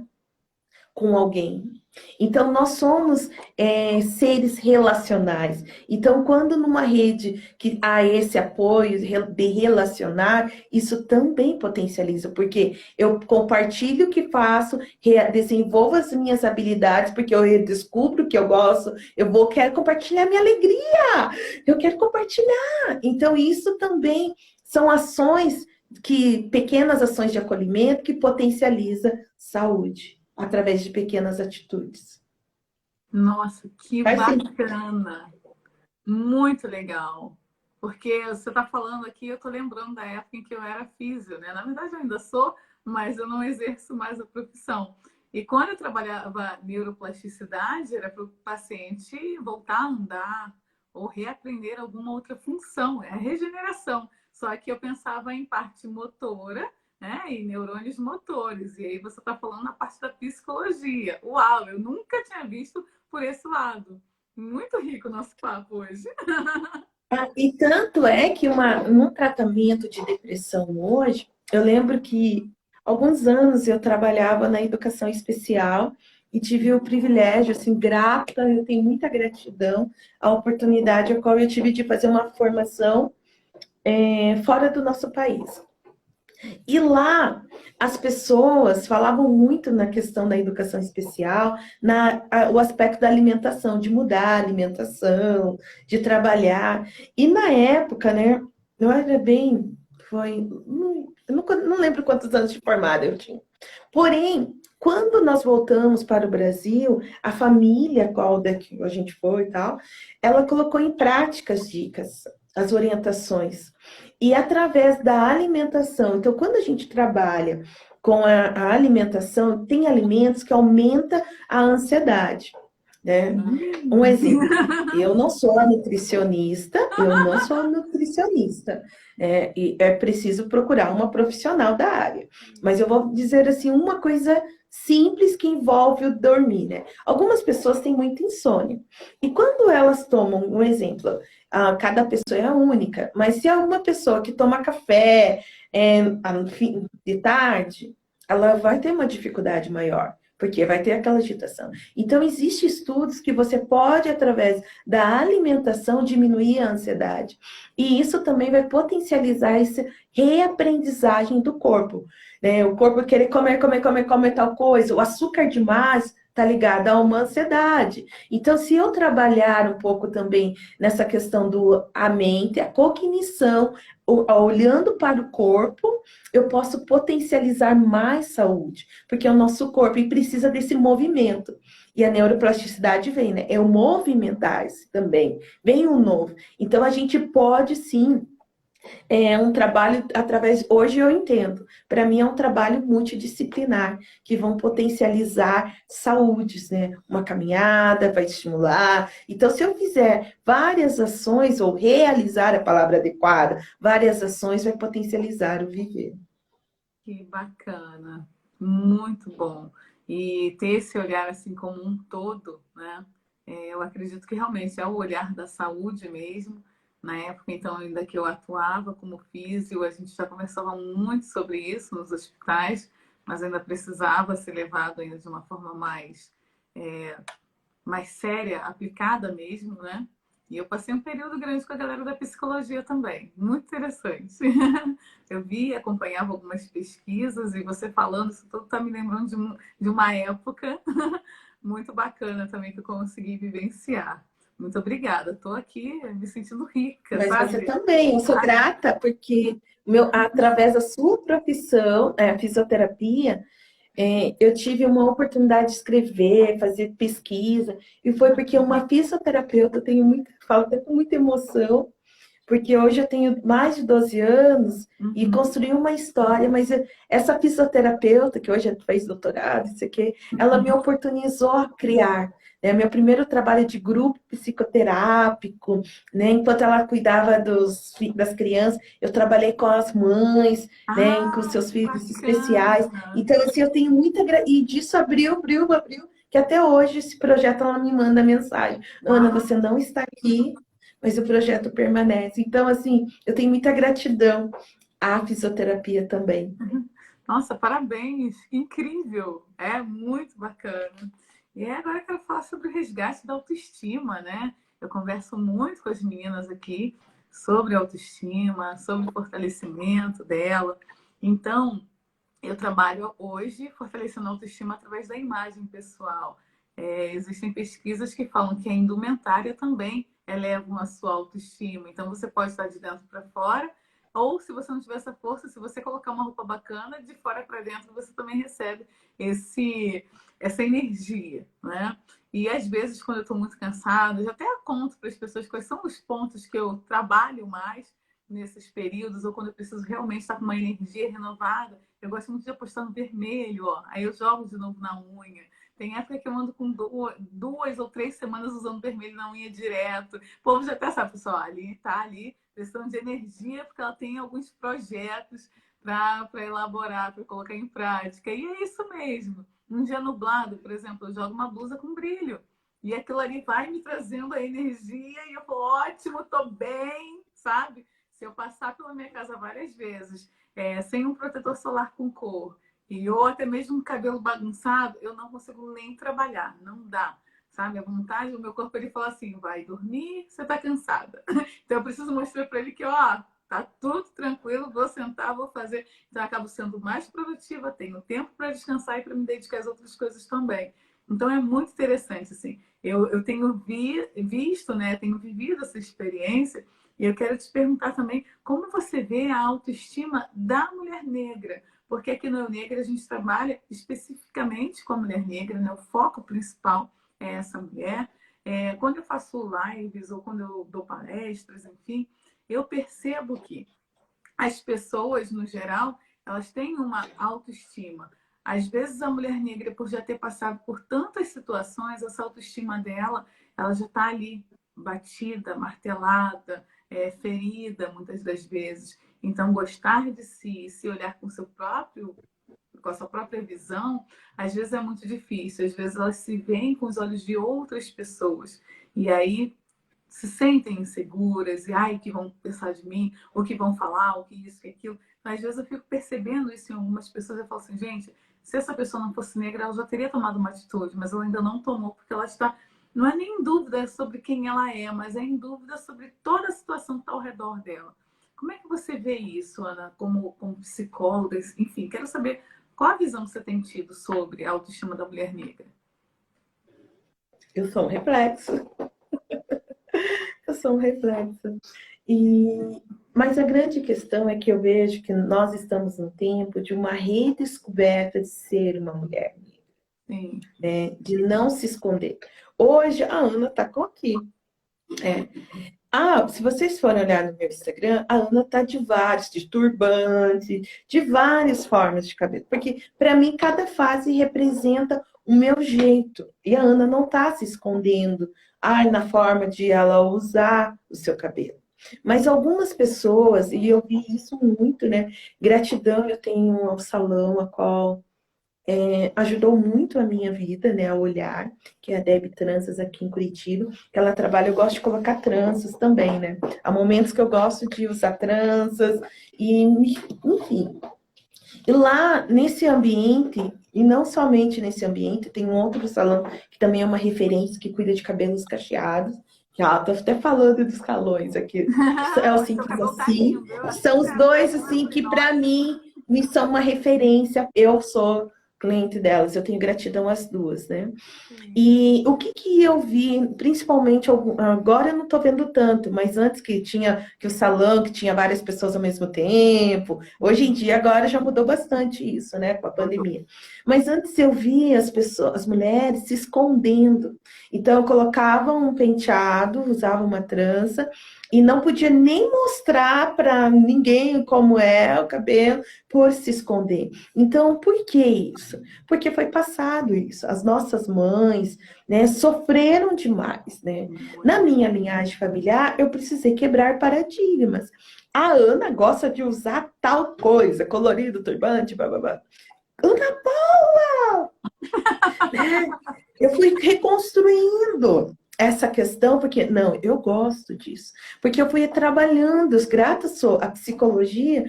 com alguém. Então, nós somos seres relacionais. Então, quando numa rede que há esse apoio de relacionar, isso também potencializa, porque eu compartilho o que faço, desenvolvo as minhas habilidades, porque eu descubro o que eu gosto, quero compartilhar minha alegria, eu quero compartilhar. Então, isso também são ações pequenas ações de acolhimento que potencializa saúde através de pequenas atitudes. Nossa, que Faz bacana! Muito legal. Porque você está falando aqui, eu estou lembrando da época em que eu era físio, né? Na verdade, eu ainda sou, mas eu não exerço mais a profissão. E quando eu trabalhava neuroplasticidade, era para o paciente voltar a andar ou reaprender alguma outra função, é a regeneração. Só que eu pensava em parte motora, né? E neurônios motores. E aí você está falando na parte da psicologia. Uau, eu nunca tinha visto por esse lado. Muito rico o nosso papo hoje. E tanto é que num tratamento de depressão hoje, eu lembro que alguns anos eu trabalhava na educação especial e tive o privilégio, assim, grata, eu tenho muita gratidão à oportunidade a qual eu tive de fazer uma formação fora do nosso país. E lá as pessoas falavam muito na questão da educação especial, o aspecto da alimentação, de mudar a alimentação, de trabalhar. E na época, né, eu era eu não lembro quantos anos de formada eu tinha. Porém, quando nós voltamos para o Brasil, a família qual que a gente foi e tal, ela colocou em prática as dicas, as orientações. E através da alimentação. Então, quando a gente trabalha com a alimentação, tem alimentos que aumentam a ansiedade. Né? Um exemplo, eu não sou nutricionista, e é preciso procurar uma profissional da área. Mas eu vou dizer assim, uma coisa simples que envolve o dormir, né? Algumas pessoas têm muita insônia. E quando elas tomam, um exemplo, cada pessoa é única, mas se é uma pessoa que toma café no fim de tarde, ela vai ter uma dificuldade maior, porque vai ter aquela agitação. Então, existem estudos que você pode, através da alimentação, diminuir a ansiedade. E isso também vai potencializar essa reaprendizagem do corpo. Né? O corpo querer comer tal coisa. O açúcar demais está ligado a uma ansiedade. Então, se eu trabalhar um pouco também nessa questão a mente, a cognição, olhando para o corpo, eu posso potencializar mais saúde, porque o nosso corpo precisa desse movimento. E a neuroplasticidade vem, né? É o movimentar-se também, vem o novo. Então, a gente pode, sim, um trabalho hoje eu entendo, para mim é um trabalho multidisciplinar, que vão potencializar saúdes, né? Uma caminhada vai estimular. Então, se eu fizer várias ações, ou realizar a palavra adequada, várias ações vai potencializar o viver. Que bacana, muito bom. E ter esse olhar assim como um todo, né? Eu acredito que realmente é o olhar da saúde mesmo. Na época, então, ainda que eu atuava como físio, a gente já conversava muito sobre isso nos hospitais, mas ainda precisava ser levado ainda de uma forma mais séria, aplicada mesmo, né? E eu passei um período grande com a galera da psicologia também. Muito interessante. Eu vi, acompanhava algumas pesquisas e você falando, isso tudo está me lembrando de uma época muito bacana também que eu consegui vivenciar. Muito obrigada. Estou aqui me sentindo rica, Mas sabe? você também, eu sou grata porque através da sua profissão, a fisioterapia, eu tive uma oportunidade de escrever, fazer pesquisa, e foi porque uma fisioterapeuta, falo até com muita emoção, porque hoje eu tenho mais de 12 anos e construí uma história, mas essa fisioterapeuta, que hoje fez doutorado, isso aqui, ela me oportunizou a criar. Né? Meu primeiro trabalho de grupo psicoterápico, né? Enquanto ela cuidava das crianças, eu trabalhei com as mães, né? Com seus filhos especiais. Então, assim, eu tenho muita... E disso abriu, que até hoje esse projeto ela me manda mensagem. Ana, você não está aqui, mas o projeto permanece. Então, assim, eu tenho muita gratidão à fisioterapia também. Nossa, parabéns, que incrível, é muito bacana. E agora eu quero falar sobre o resgate da autoestima, né? Eu converso muito com as meninas aqui sobre autoestima, sobre o fortalecimento dela. Então, eu trabalho hoje fortalecendo a autoestima através da imagem pessoal. Existem pesquisas que falam que a indumentária também eleva a sua autoestima. Então, você pode estar de dentro para fora, ou se você não tiver essa força, se você colocar uma roupa bacana, de fora para dentro, você também recebe esse, essa energia, né? E às vezes, quando eu estou muito cansada, eu já até conto para as pessoas quais são os pontos que eu trabalho mais nesses períodos, ou quando eu preciso realmente estar com uma energia renovada. Eu gosto muito de apostar no vermelho, ó. Aí eu jogo de novo na unha. Tem época que eu ando com 2 ou 3 semanas usando vermelho na unha direto. O povo já até sabe, pessoal, ali tá ali, questão de energia, porque ela tem alguns projetos para elaborar, para colocar em prática. E é isso mesmo. Um dia nublado, por exemplo, eu jogo uma blusa com brilho. E aquilo ali vai me trazendo a energia e eu falo, ótimo, tô bem, sabe? Se eu passar pela minha casa várias vezes, sem um protetor solar com cor, e ou até mesmo um cabelo bagunçado, eu não consigo nem trabalhar, não dá. Sabe, a vontade, o meu corpo ele fala assim, vai dormir, você tá cansada. Então eu preciso mostrar para ele que, ó, tá tudo tranquilo, vou sentar, vou fazer. Então eu acabo sendo mais produtiva, tenho tempo para descansar e para me dedicar às outras coisas também. Então é muito interessante, assim. Eu tenho visto, né, tenho vivido essa experiência e eu quero te perguntar também como você vê a autoestima da mulher negra, porque aqui no Eu Negra a gente trabalha especificamente com a mulher negra, né? O foco principal é essa mulher. Quando eu faço lives ou quando eu dou palestras, enfim, eu percebo que as pessoas, no geral, elas têm uma autoestima. Às vezes a mulher negra, por já ter passado por tantas situações, essa autoestima dela, ela já está ali batida, martelada, ferida, muitas das vezes. Então, gostar de si, se olhar com a sua própria visão, às vezes é muito difícil. Às vezes elas se veem com os olhos de outras pessoas. E aí se sentem inseguras e ai, que vão pensar de mim, o que vão falar, o que isso, que aquilo. Mas, às vezes eu fico percebendo isso em algumas pessoas. Eu falo assim, gente, se essa pessoa não fosse negra, ela já teria tomado uma atitude, mas ela ainda não tomou, porque ela está. Não é nem em dúvida sobre quem ela é, mas é em dúvida sobre toda a situação que está ao redor dela. Como é que você vê isso, Ana, como psicóloga? Enfim, quero saber qual a visão que você tem tido sobre a autoestima da mulher negra. Eu sou um reflexo. Eu sou um reflexo. Mas a grande questão é que eu vejo que nós estamos no tempo de uma redescoberta de ser uma mulher, Sim. né? De não se esconder. Hoje, a Ana está aqui. Se vocês forem olhar no meu Instagram, a Ana tá de turbante, de várias formas de cabelo. Porque, para mim, cada fase representa o meu jeito. E a Ana não tá se escondendo, na forma de ela usar o seu cabelo. Mas algumas pessoas, e eu vi isso muito, né? Gratidão, eu tenho um salão a qual ajudou muito a minha vida, né, a olhar, que é a Deb Tranças aqui em Curitiba, que ela trabalha, eu gosto de colocar tranças também, né? Há momentos que eu gosto de usar tranças, e enfim. E lá, nesse ambiente, e não somente nesse ambiente, tem um outro salão que também é uma referência, que cuida de cabelos cacheados, que tô até falando dos calões aqui, é o Simples Assim, são os dois, assim, que para mim, me são uma referência, eu sou cliente delas, eu tenho gratidão às duas, né? E o que eu vi, principalmente, agora eu não estou vendo tanto, mas antes que o salão, que tinha várias pessoas ao mesmo tempo, hoje em dia agora já mudou bastante isso, né, com a pandemia. Mas antes eu via as pessoas, as mulheres se escondendo. Então eu colocava um penteado, usava uma trança, e não podia nem mostrar para ninguém como é o cabelo, por se esconder. Então, por que isso? Porque foi passado isso. As nossas mães, né, sofreram demais, né? Na minha linhagem familiar, eu precisei quebrar paradigmas. A Ana gosta de usar tal coisa, colorido, turbante, blá, blá, blá. Ana Paula! Né? Eu fui reconstruindo essa questão, porque, não, eu gosto disso. Porque eu fui trabalhando, graças à psicologia,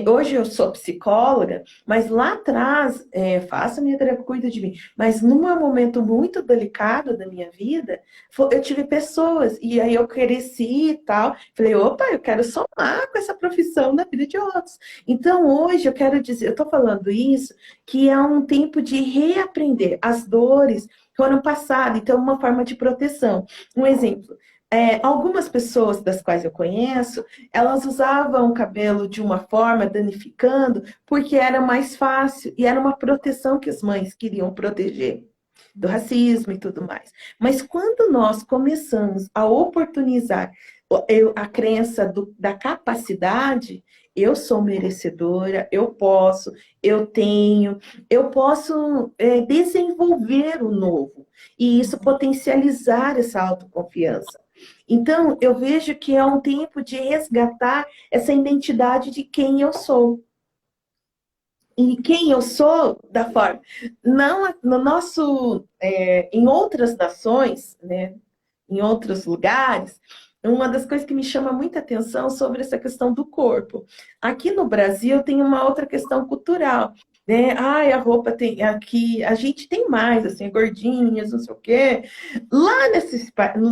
Hoje eu sou psicóloga, mas lá atrás, faço a minha terapia, cuida de mim. Mas num momento muito delicado da minha vida, eu tive pessoas, e aí eu cresci e tal. Falei, opa, eu quero somar com essa profissão na vida de outros. Então hoje eu quero dizer, eu estou falando isso, que é um tempo de reaprender. As dores foram passadas, então é uma forma de proteção. Um exemplo. Algumas pessoas das quais eu conheço, elas usavam o cabelo de uma forma, danificando, porque era mais fácil e era uma proteção que as mães queriam proteger do racismo e tudo mais. Mas quando nós começamos a oportunizar a crença da capacidade, eu sou merecedora, eu posso, eu tenho, eu posso desenvolver o novo e isso potencializar essa autoconfiança. Então, eu vejo que é um tempo de resgatar essa identidade de quem eu sou. E quem eu sou, da forma. Não, no nosso, em outras nações, né, em outros lugares, uma das coisas que me chama muita atenção sobre essa questão do corpo. Aqui no Brasil tem uma outra questão cultural, né? Ai, a roupa tem aqui, a gente tem mais, assim, gordinhas, não sei o quê. Lá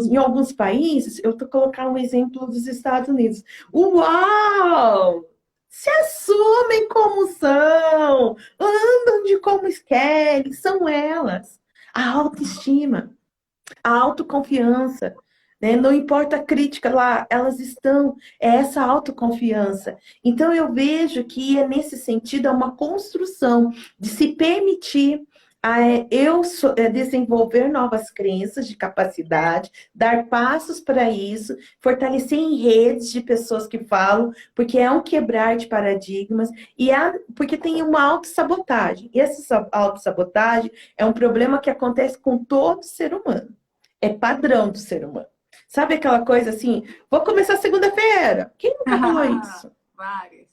em alguns países, eu tô colocando um exemplo dos Estados Unidos. Uau! Se assumem como são, andam de como querem, são elas. A autoestima, a autoconfiança, né? Não importa a crítica lá, elas estão, é essa autoconfiança. Então eu vejo que é nesse sentido, é uma construção de se permitir desenvolver novas crenças de capacidade, dar passos para isso, fortalecer em redes de pessoas que falam, porque é um quebrar de paradigmas, porque tem uma autossabotagem. E essa autossabotagem é um problema que acontece com todo ser humano. É padrão do ser humano. Sabe aquela coisa assim, vou começar segunda-feira? Quem nunca falou isso? Várias.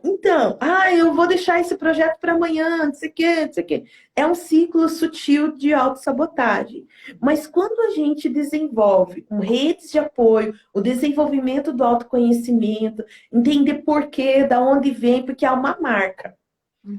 Então, eu vou deixar esse projeto para amanhã, não sei o quê, não sei o quê. É um ciclo sutil de autossabotagem. Mas quando a gente desenvolve redes de apoio, o desenvolvimento do autoconhecimento, entender por quê, da onde vem, porque há uma marca.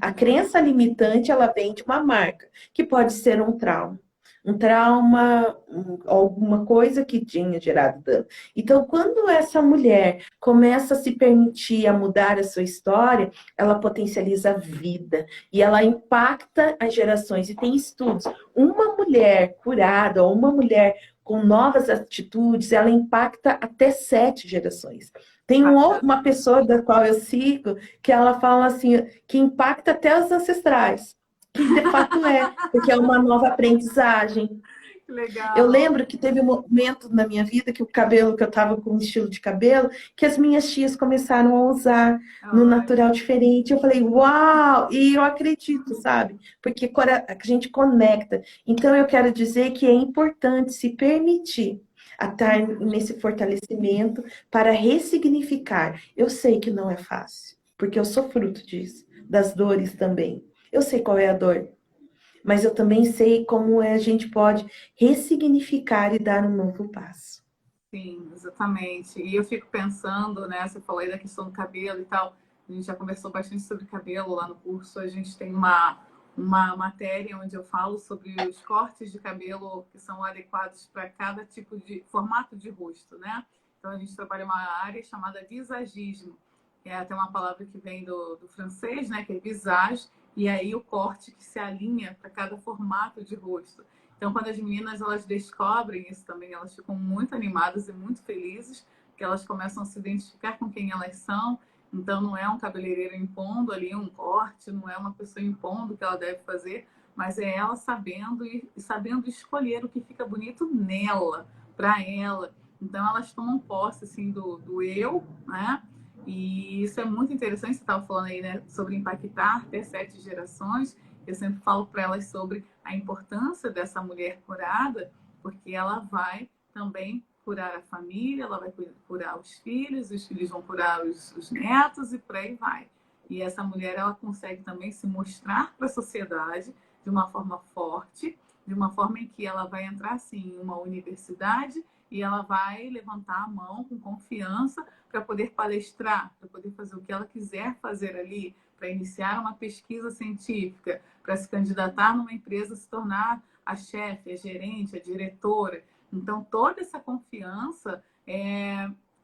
A crença limitante, ela vem de uma marca, que pode ser um trauma. Um trauma, alguma coisa que tinha gerado dano. Então, quando essa mulher começa a se permitir a mudar a sua história, ela potencializa a vida e ela impacta as gerações. E tem estudos. Uma mulher curada ou uma mulher com novas atitudes, ela impacta até 7 gerações. Tem uma pessoa da qual eu sigo que ela fala assim, que impacta até os ancestrais. Que de fato porque é uma nova aprendizagem. Legal. Eu lembro que teve um momento na minha vida que o cabelo, que eu estava com um estilo de cabelo, que as minhas tias começaram a usar no natural diferente. Eu falei, uau! E eu acredito, sabe? Porque a gente conecta. Então eu quero dizer que é importante se permitir a estar nesse fortalecimento para ressignificar. Eu sei que não é fácil, porque eu sou fruto disso, das dores também. Eu sei qual é a dor, mas eu também sei como a gente pode ressignificar e dar um novo passo. Sim, exatamente. E eu fico pensando, né? Você falou aí da questão do cabelo e tal. A gente já conversou bastante sobre cabelo lá no curso. A gente tem uma matéria onde eu falo sobre os cortes de cabelo que são adequados para cada tipo de formato de rosto, né? Então a gente trabalha uma área chamada visagismo, que é até uma palavra que vem do francês, né? Que é visage, e aí o corte que se alinha para cada formato de rosto. Então, quando as meninas elas descobrem isso também, elas ficam muito animadas e muito felizes, que elas começam a se identificar com quem elas são. Então, não é um cabeleireiro impondo ali um corte, não é uma pessoa impondo o que ela deve fazer, mas é ela sabendo e sabendo escolher o que fica bonito nela, para ela. Então, elas tomam posse assim do eu, né? E isso é muito interessante. Você estava falando aí, né, sobre impactar até 7 gerações. Eu sempre falo para elas sobre a importância dessa mulher curada, porque ela vai também curar a família, ela vai curar os filhos vão curar os netos e por aí vai. E essa mulher, ela consegue também se mostrar para a sociedade de uma forma forte, de uma forma em que ela vai entrar, assim, em uma universidade e ela vai levantar a mão com confiança para poder palestrar, para poder fazer o que ela quiser fazer ali, para iniciar uma pesquisa científica, para se candidatar numa empresa, se tornar a chefe, a gerente, a diretora. Então, toda essa confiança,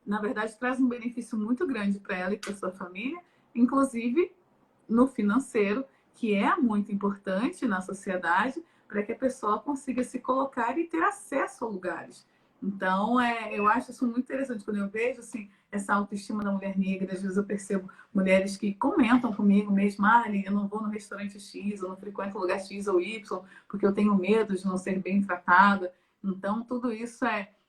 na verdade, traz um benefício muito grande para ela e para sua família, inclusive no financeiro, que é muito importante na sociedade, para que a pessoa consiga se colocar e ter acesso a lugares. Então, eu acho isso muito interessante quando eu vejo assim, essa autoestima da mulher negra. Às vezes eu percebo mulheres que comentam comigo mesmo, eu não vou no restaurante X, eu não frequento lugar X ou Y, porque eu tenho medo de não ser bem tratada. Então, tudo isso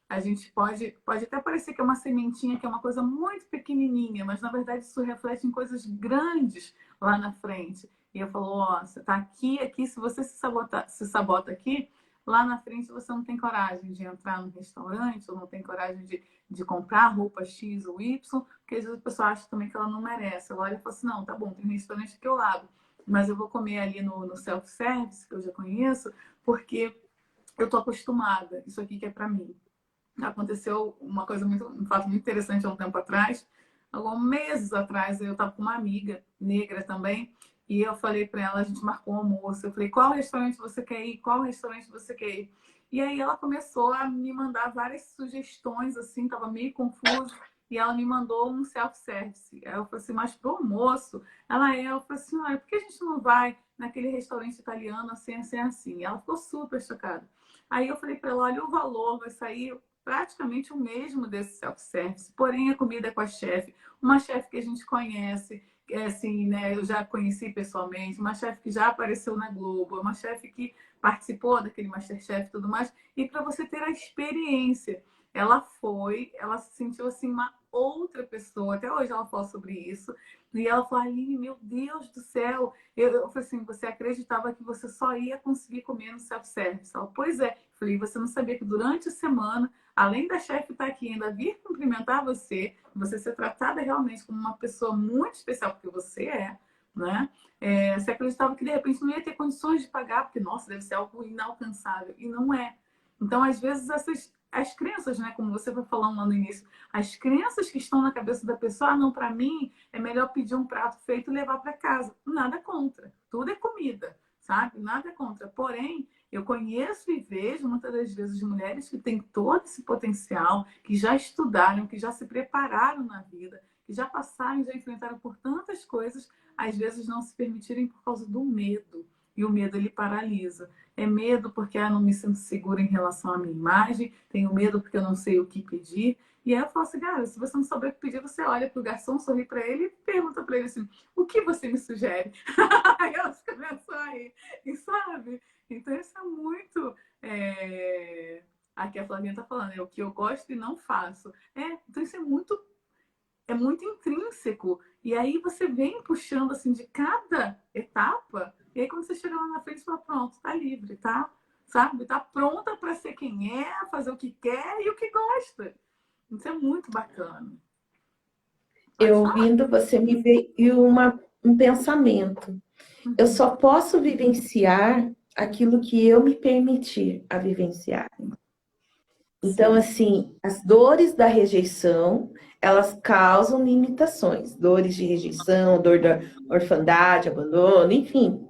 a gente pode até parecer que é uma sementinha, que é uma coisa muito pequenininha, mas na verdade isso reflete em coisas grandes lá na frente. E eu falo, ó, você tá aqui, se você se sabota aqui, lá na frente você não tem coragem de entrar no restaurante, ou não tem coragem de comprar roupa X ou Y, porque às vezes a pessoa acha também que ela não merece. Ela olha e fala assim, não, tá bom, tem um restaurante aqui ao lado, mas eu vou comer ali no self-service, que eu já conheço, porque eu tô acostumada, isso aqui que é para mim. Aconteceu um fato muito interessante há um tempo atrás, alguns meses atrás, eu estava com uma amiga negra também, e eu falei para ela, a gente marcou um almoço, eu falei, qual restaurante você quer ir? Qual restaurante você quer ir? E aí ela começou a me mandar várias sugestões, assim, estava meio confusa, e ela me mandou um self-service. Aí eu falei assim, mas pro almoço? Eu falei assim, olha, por que a gente não vai naquele restaurante italiano assim, assim, assim? Ela ficou super chocada. Aí eu falei para ela, olha, o valor vai sair praticamente o mesmo desse self-service, porém a comida é com a chefe, uma chefe que a gente conhece, assim, né, eu já conheci pessoalmente, uma chefe que já apareceu na Globo, uma chefe que participou daquele MasterChef e tudo mais, e para você ter a experiência. Ela se sentiu assim uma outra pessoa, até hoje ela fala sobre isso, e ela falou, Aline, meu Deus do céu, eu falei assim, você acreditava que você só ia conseguir comer no self-service? Ela, pois é. Eu falei, você não sabia que durante a semana, além da chefe estar aqui, ainda vir cumprimentar você ser tratada realmente como uma pessoa muito especial, porque você né? Você acreditava que de repente não ia ter condições de pagar, porque, nossa, deve ser algo inalcançável. E não é. Então, às vezes, as crenças, né, como você foi falando lá no início, as crenças que estão na cabeça da pessoa, não, para mim é melhor pedir um prato feito e levar para casa. Nada contra. Tudo é comida, sabe? Nada contra. Porém, eu conheço e vejo muitas das vezes mulheres que têm todo esse potencial, que já estudaram, que já se prepararam na vida, que já passaram, já enfrentaram por tantas coisas, às vezes não se permitirem por causa do medo. E o medo, ele paralisa. É medo porque eu não me sinto segura em relação à minha imagem, tenho medo porque eu não sei o que pedir. E aí eu falo assim, cara, se você não souber o que pedir, você olha para o garçom, sorri para ele e pergunta para ele assim, o que você me sugere? Aí elas começam a rir, e sabe? Então isso é muito... Aqui a Flavinha está falando, é o que eu gosto e não faço. Então isso é muito intrínseco. E aí você vem puxando assim de cada etapa, e aí quando você chega lá na frente, você fala, pronto, tá livre, tá? Sabe? Tá pronta para ser quem é, fazer o que quer e o que gosta. Isso é muito bacana. Pode Eu falar? ouvindo você me veio um pensamento. Eu Uhum. só posso vivenciar aquilo que eu me permitir a vivenciar. Então, Sim. assim, as dores da rejeição, elas causam limitações. Dores de rejeição, dor da orfandade, abandono, enfim.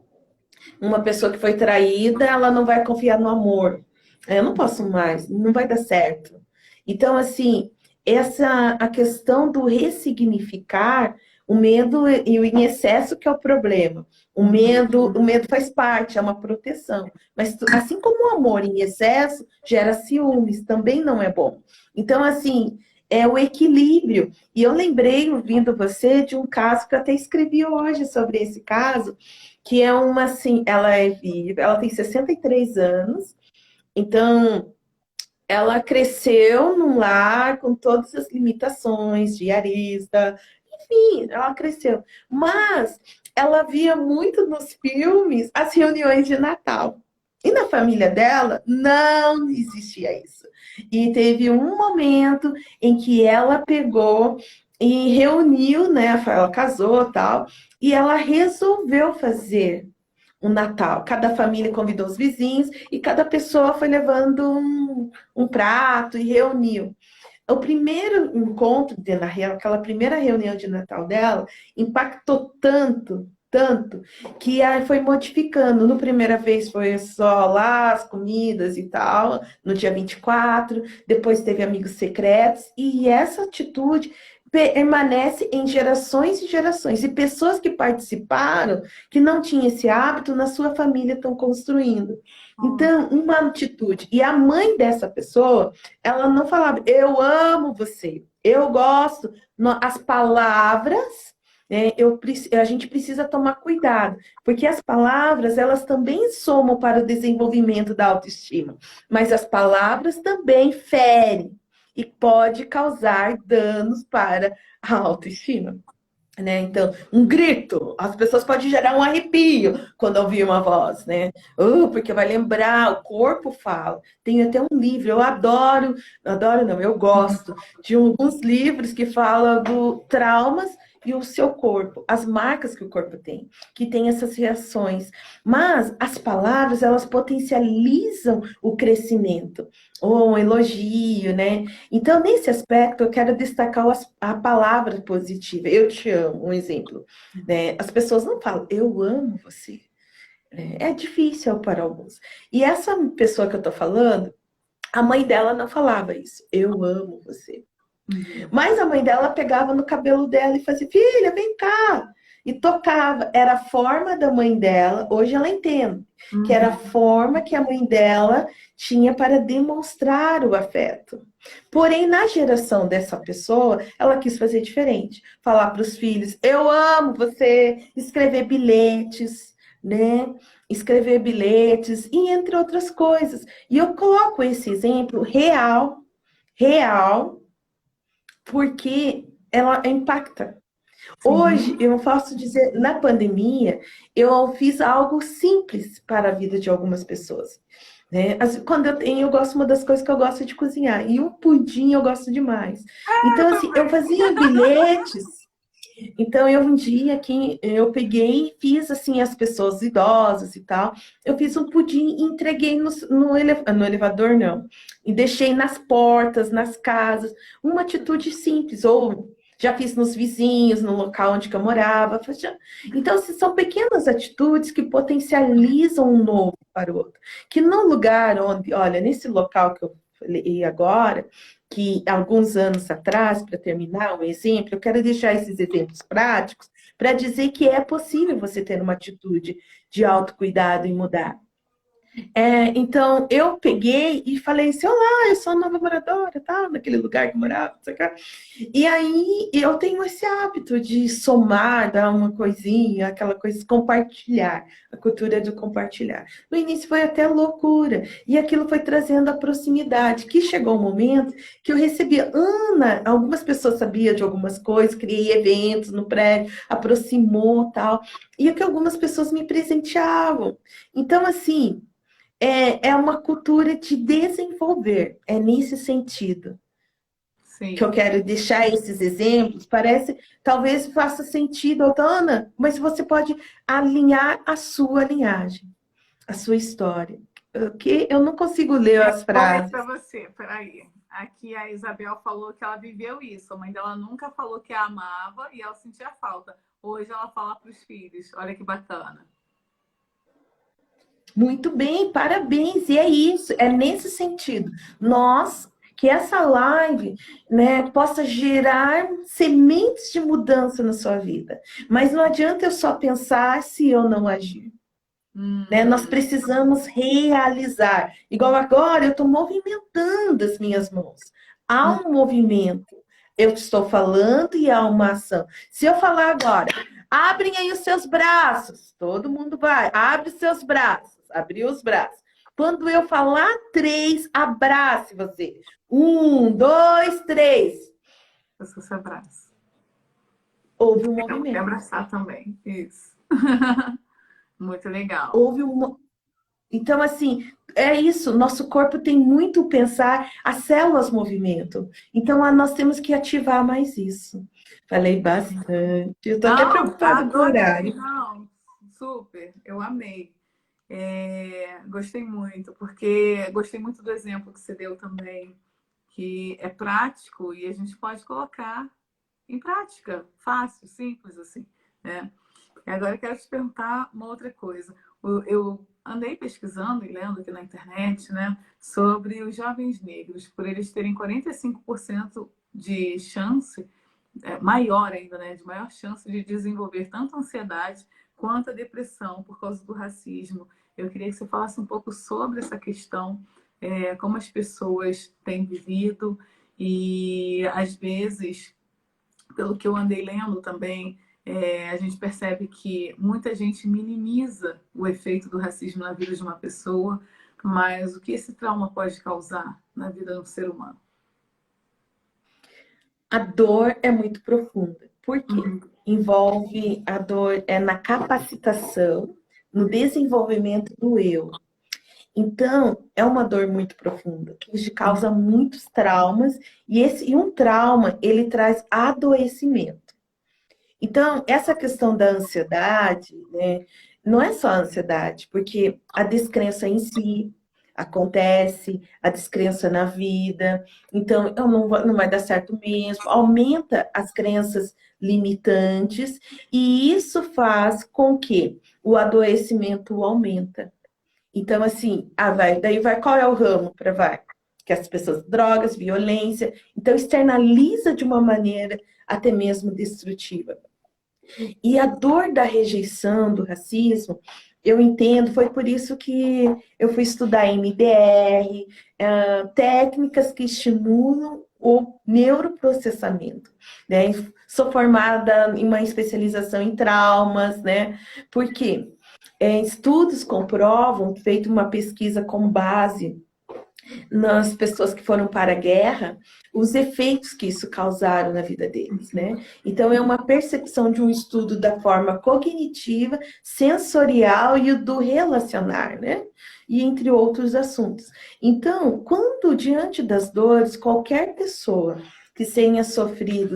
Uma pessoa que foi traída, ela não vai confiar no amor. Eu não posso mais, não vai dar certo. Então, assim, a questão do ressignificar o medo e o em excesso que é o problema. O medo faz parte, é uma proteção. Mas assim como o amor em excesso gera ciúmes, também não é bom. Então, assim, é o equilíbrio. E eu lembrei, ouvindo você, de um caso que eu até escrevi hoje sobre esse caso, que é uma, assim, ela é viva, ela tem 63 anos, então ela cresceu num lar com todas as limitações, diarista, enfim, ela cresceu. Mas ela via muito nos filmes as reuniões de Natal. E na família dela não existia isso. E teve um momento em que ela pegou e reuniu, né? Ela casou tal, e ela resolveu fazer um Natal. Cada família convidou os vizinhos e cada pessoa foi levando um prato e reuniu. O primeiro encontro, aquela primeira reunião de Natal dela, impactou tanto, tanto, que aí foi modificando. No primeira vez foi só lá as comidas e tal, no dia 24, depois teve amigos secretos, e essa atitude permanece em gerações e gerações. E pessoas que participaram, que não tinham esse hábito, na sua família estão construindo. Ó, Então, uma atitude. E a mãe dessa pessoa, ela não falava, eu amo você, eu gosto. As palavras, né, a gente precisa tomar cuidado, porque as palavras, elas também somam para o desenvolvimento da autoestima, mas as palavras também ferem e pode causar danos para a autoestima. Né? Então, um grito, as pessoas podem gerar um arrepio quando ouvir uma voz, né? Porque vai lembrar, o corpo fala. Tem até um livro, eu adoro não, eu gosto de alguns livros que falam do traumas e o seu corpo, as marcas que o corpo tem, que tem essas reações. Mas as palavras, elas potencializam o crescimento, ou um elogio, né? Então, nesse aspecto, eu quero destacar a palavra positiva. Eu te amo, um exemplo. Né? As pessoas não falam, eu amo você. É difícil para alguns. E essa pessoa que eu estou falando, a mãe dela não falava isso. Eu amo você. uhum. Mas a mãe dela pegava no cabelo dela e fazia, filha, vem cá. E tocava. Era a forma da mãe dela, hoje ela entende, que era a Uhum. forma que a mãe dela tinha para demonstrar o afeto. Porém, na geração dessa pessoa, ela quis fazer diferente. Falar para os filhos, eu amo você, escrever bilhetes, né? Escrever bilhetes e entre outras coisas. E eu coloco esse exemplo real, real, porque ela impacta. Hoje, Sim. eu posso dizer, na pandemia, eu fiz algo simples para a vida de algumas pessoas. Né? Quando eu gosto, uma das coisas que eu gosto é de cozinhar. E o pudim eu gosto demais. Então, assim, eu Também. fazia bilhetes. Então, eu um dia que eu peguei e fiz assim as pessoas idosas e tal. Eu fiz um pudim e entreguei no elevador, não. E deixei nas portas, nas casas. Uma atitude simples. Ou já fiz nos vizinhos, no local onde que eu morava. Então, assim, são pequenas atitudes que potencializam um novo para o outro. Que no lugar onde, olha, nesse local que eu falei agora, que alguns anos atrás, para terminar o exemplo, eu quero deixar esses exemplos práticos para dizer que é possível você ter uma atitude de autocuidado e mudar. Então, eu peguei e falei assim, olá, eu sou a nova moradora, tá? Naquele lugar que eu morava, não sei o quê. E aí, eu tenho esse hábito de somar, dar uma coisinha, aquela coisa, compartilhar, a cultura do compartilhar. No início foi até loucura, e aquilo foi trazendo a proximidade, que chegou um momento que eu recebia, Ana, algumas pessoas sabiam de algumas coisas, criei eventos no prédio, aproximou, tal, e que algumas pessoas me presenteavam. Então, assim, é uma cultura de desenvolver, é nesse sentido que eu Sim. quero deixar esses exemplos. Parece, talvez faça sentido, Ana, mas você pode alinhar a sua linhagem, a sua história. Que eu não consigo ler as Falei para frases. você, peraí. Aqui a Isabel falou que ela viveu isso. A mãe dela nunca falou que a amava e ela sentia falta. Hoje ela fala para os filhos. Olha que bacana. Muito bem, parabéns. E é isso, é nesse sentido. Nós, que essa live, né, possa gerar sementes de mudança na sua vida. Mas não adianta eu só pensar se eu não agir. Né? Nós Uhum. precisamos realizar. Igual agora, eu estou movimentando as minhas mãos. Há um movimento. Eu estou falando e há uma ação. Se eu falar agora, abrem aí os seus braços, todo mundo vai, abre os seus braços, abriu os braços. Quando eu falar três, abrace você. Um, dois, três. Esse seu abraço. Houve um Eu vou movimento. abraçar também. Isso. Muito legal. Houve um, Então, assim, é isso. Nosso corpo tem muito o pensar, as células movimentam. Então, nós temos que ativar mais isso. Falei bastante. Eu estou até Não, preocupada com o adorei. horário. Não, super. Eu amei. Gostei muito, porque gostei muito do exemplo que você deu também, que é prático e a gente pode colocar em prática, fácil, simples assim, né? E agora eu quero te perguntar uma outra coisa. Eu andei pesquisando e lendo aqui na internet, né, sobre os jovens negros, por eles terem 45% de chance, maior ainda, né, de maior chance de desenvolver tanto a ansiedade quanto a depressão por causa do racismo. Eu queria que você falasse um pouco sobre essa questão, como as pessoas têm vivido e, às vezes, pelo que eu andei lendo também, a gente percebe que muita gente minimiza o efeito do racismo na vida de uma pessoa, mas o que esse trauma pode causar na vida de um ser humano? A dor é muito profunda. Por quê? Uhum. Envolve a dor na capacitação, no desenvolvimento do eu. Então, é uma dor muito profunda, que causa muitos traumas, e um trauma, ele traz adoecimento. Então, essa questão da ansiedade, né, não é só a ansiedade, porque a descrença em si acontece, a descrença na vida, então não vai dar certo mesmo, aumenta as crenças limitantes, e isso faz com que o adoecimento aumenta. Então, assim, daí vai, qual é o ramo para vai? Que as pessoas, drogas, violência, então externaliza de uma maneira até mesmo destrutiva. E a dor da rejeição, do racismo, eu entendo, foi por isso que eu fui estudar MDR, técnicas que estimulam o neuroprocessamento, né? Sou formada em uma especialização em traumas, né? Porque estudos comprovam, feito uma pesquisa com base nas pessoas que foram para a guerra, os efeitos que isso causaram na vida deles, né? Então, é uma percepção de um estudo da forma cognitiva, sensorial e do relacionar, né? E entre outros assuntos. Então, quando diante das dores, qualquer pessoa que tenha sofrido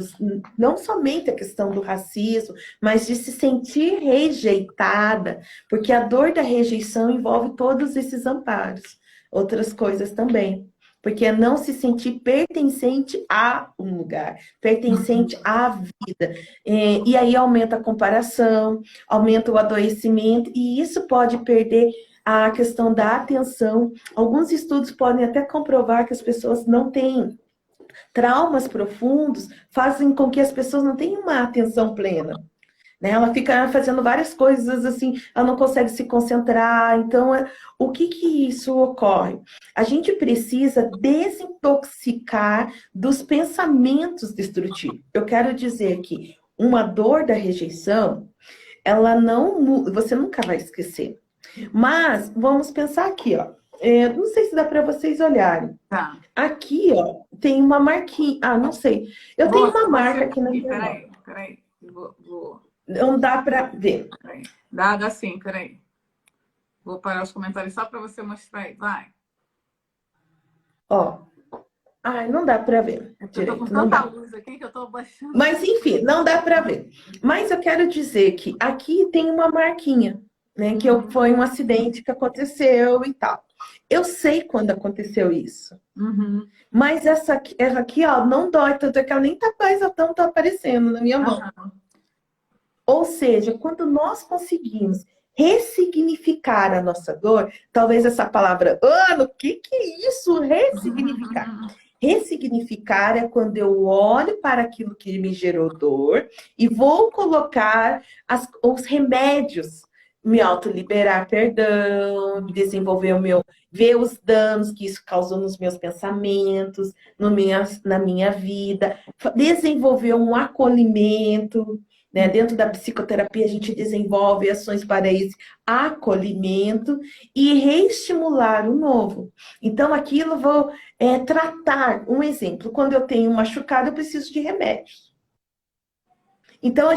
não somente a questão do racismo, mas de se sentir rejeitada, porque a dor da rejeição envolve todos esses amparos, outras coisas também. Porque é não se sentir pertencente a um lugar, pertencente à vida. E aí aumenta a comparação, aumenta o adoecimento, e isso pode perder a questão da atenção. Alguns estudos podem até comprovar que as pessoas não têm traumas profundos, fazem com que as pessoas não tenham uma atenção plena. Né? Ela fica fazendo várias coisas assim, ela não consegue se concentrar. Então, o que isso ocorre? A gente precisa desintoxicar dos pensamentos destrutivos. Eu quero dizer que uma dor da rejeição, ela não, você nunca vai esquecer. Mas vamos pensar aqui, ó. Não sei se dá para vocês olharem. Tá. Aqui, ó, tem uma marquinha. Ah, não sei. Eu tenho uma marca aqui na minha mão. Peraí. Vou. Não dá para ver. Peraí. Dá sim, peraí. Vou parar os comentários só para você mostrar aí. Vai. Ó. Ai, não dá para ver Eu tô com direito. Não tanta dá. luz aqui que eu tô baixando. Mas, enfim, não dá para ver. Mas eu quero dizer que aqui tem uma marquinha, né? Que foi um acidente que aconteceu e tal. Eu sei quando aconteceu isso. Uhum. Mas essa aqui, ó, não dói, tanto é que ela nem tá mais tão tá aparecendo na minha mão. Uhum. Ou seja, quando nós conseguimos ressignificar a nossa dor, talvez essa palavra, o que é isso? Ressignificar. Ressignificar é quando eu olho para aquilo que me gerou dor e vou colocar os remédios, me autoliberar perdão, desenvolver ver os danos que isso causou nos meus pensamentos, na minha vida, desenvolver um acolhimento. Né? Dentro da psicoterapia, a gente desenvolve ações para esse acolhimento e reestimular o novo. Então, aquilo eu vou tratar. Um exemplo, quando eu tenho um machucado, eu preciso de remédios. Então,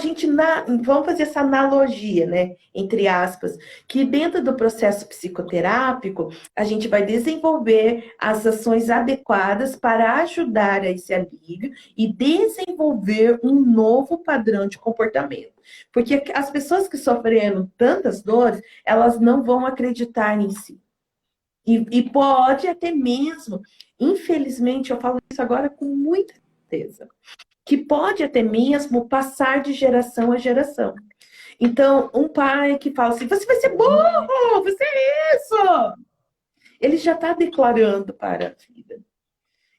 vamos fazer essa analogia, né? Entre aspas, que dentro do processo psicoterápico, a gente vai desenvolver as ações adequadas para ajudar a esse alívio e desenvolver um novo padrão de comportamento. Porque as pessoas que sofreram tantas dores, elas não vão acreditar em si. E pode até mesmo, infelizmente, eu falo isso agora com muita certeza, que pode até mesmo passar de geração a geração. Então, um pai que fala assim, você vai ser burro, você é isso! Ele já está declarando para a filha.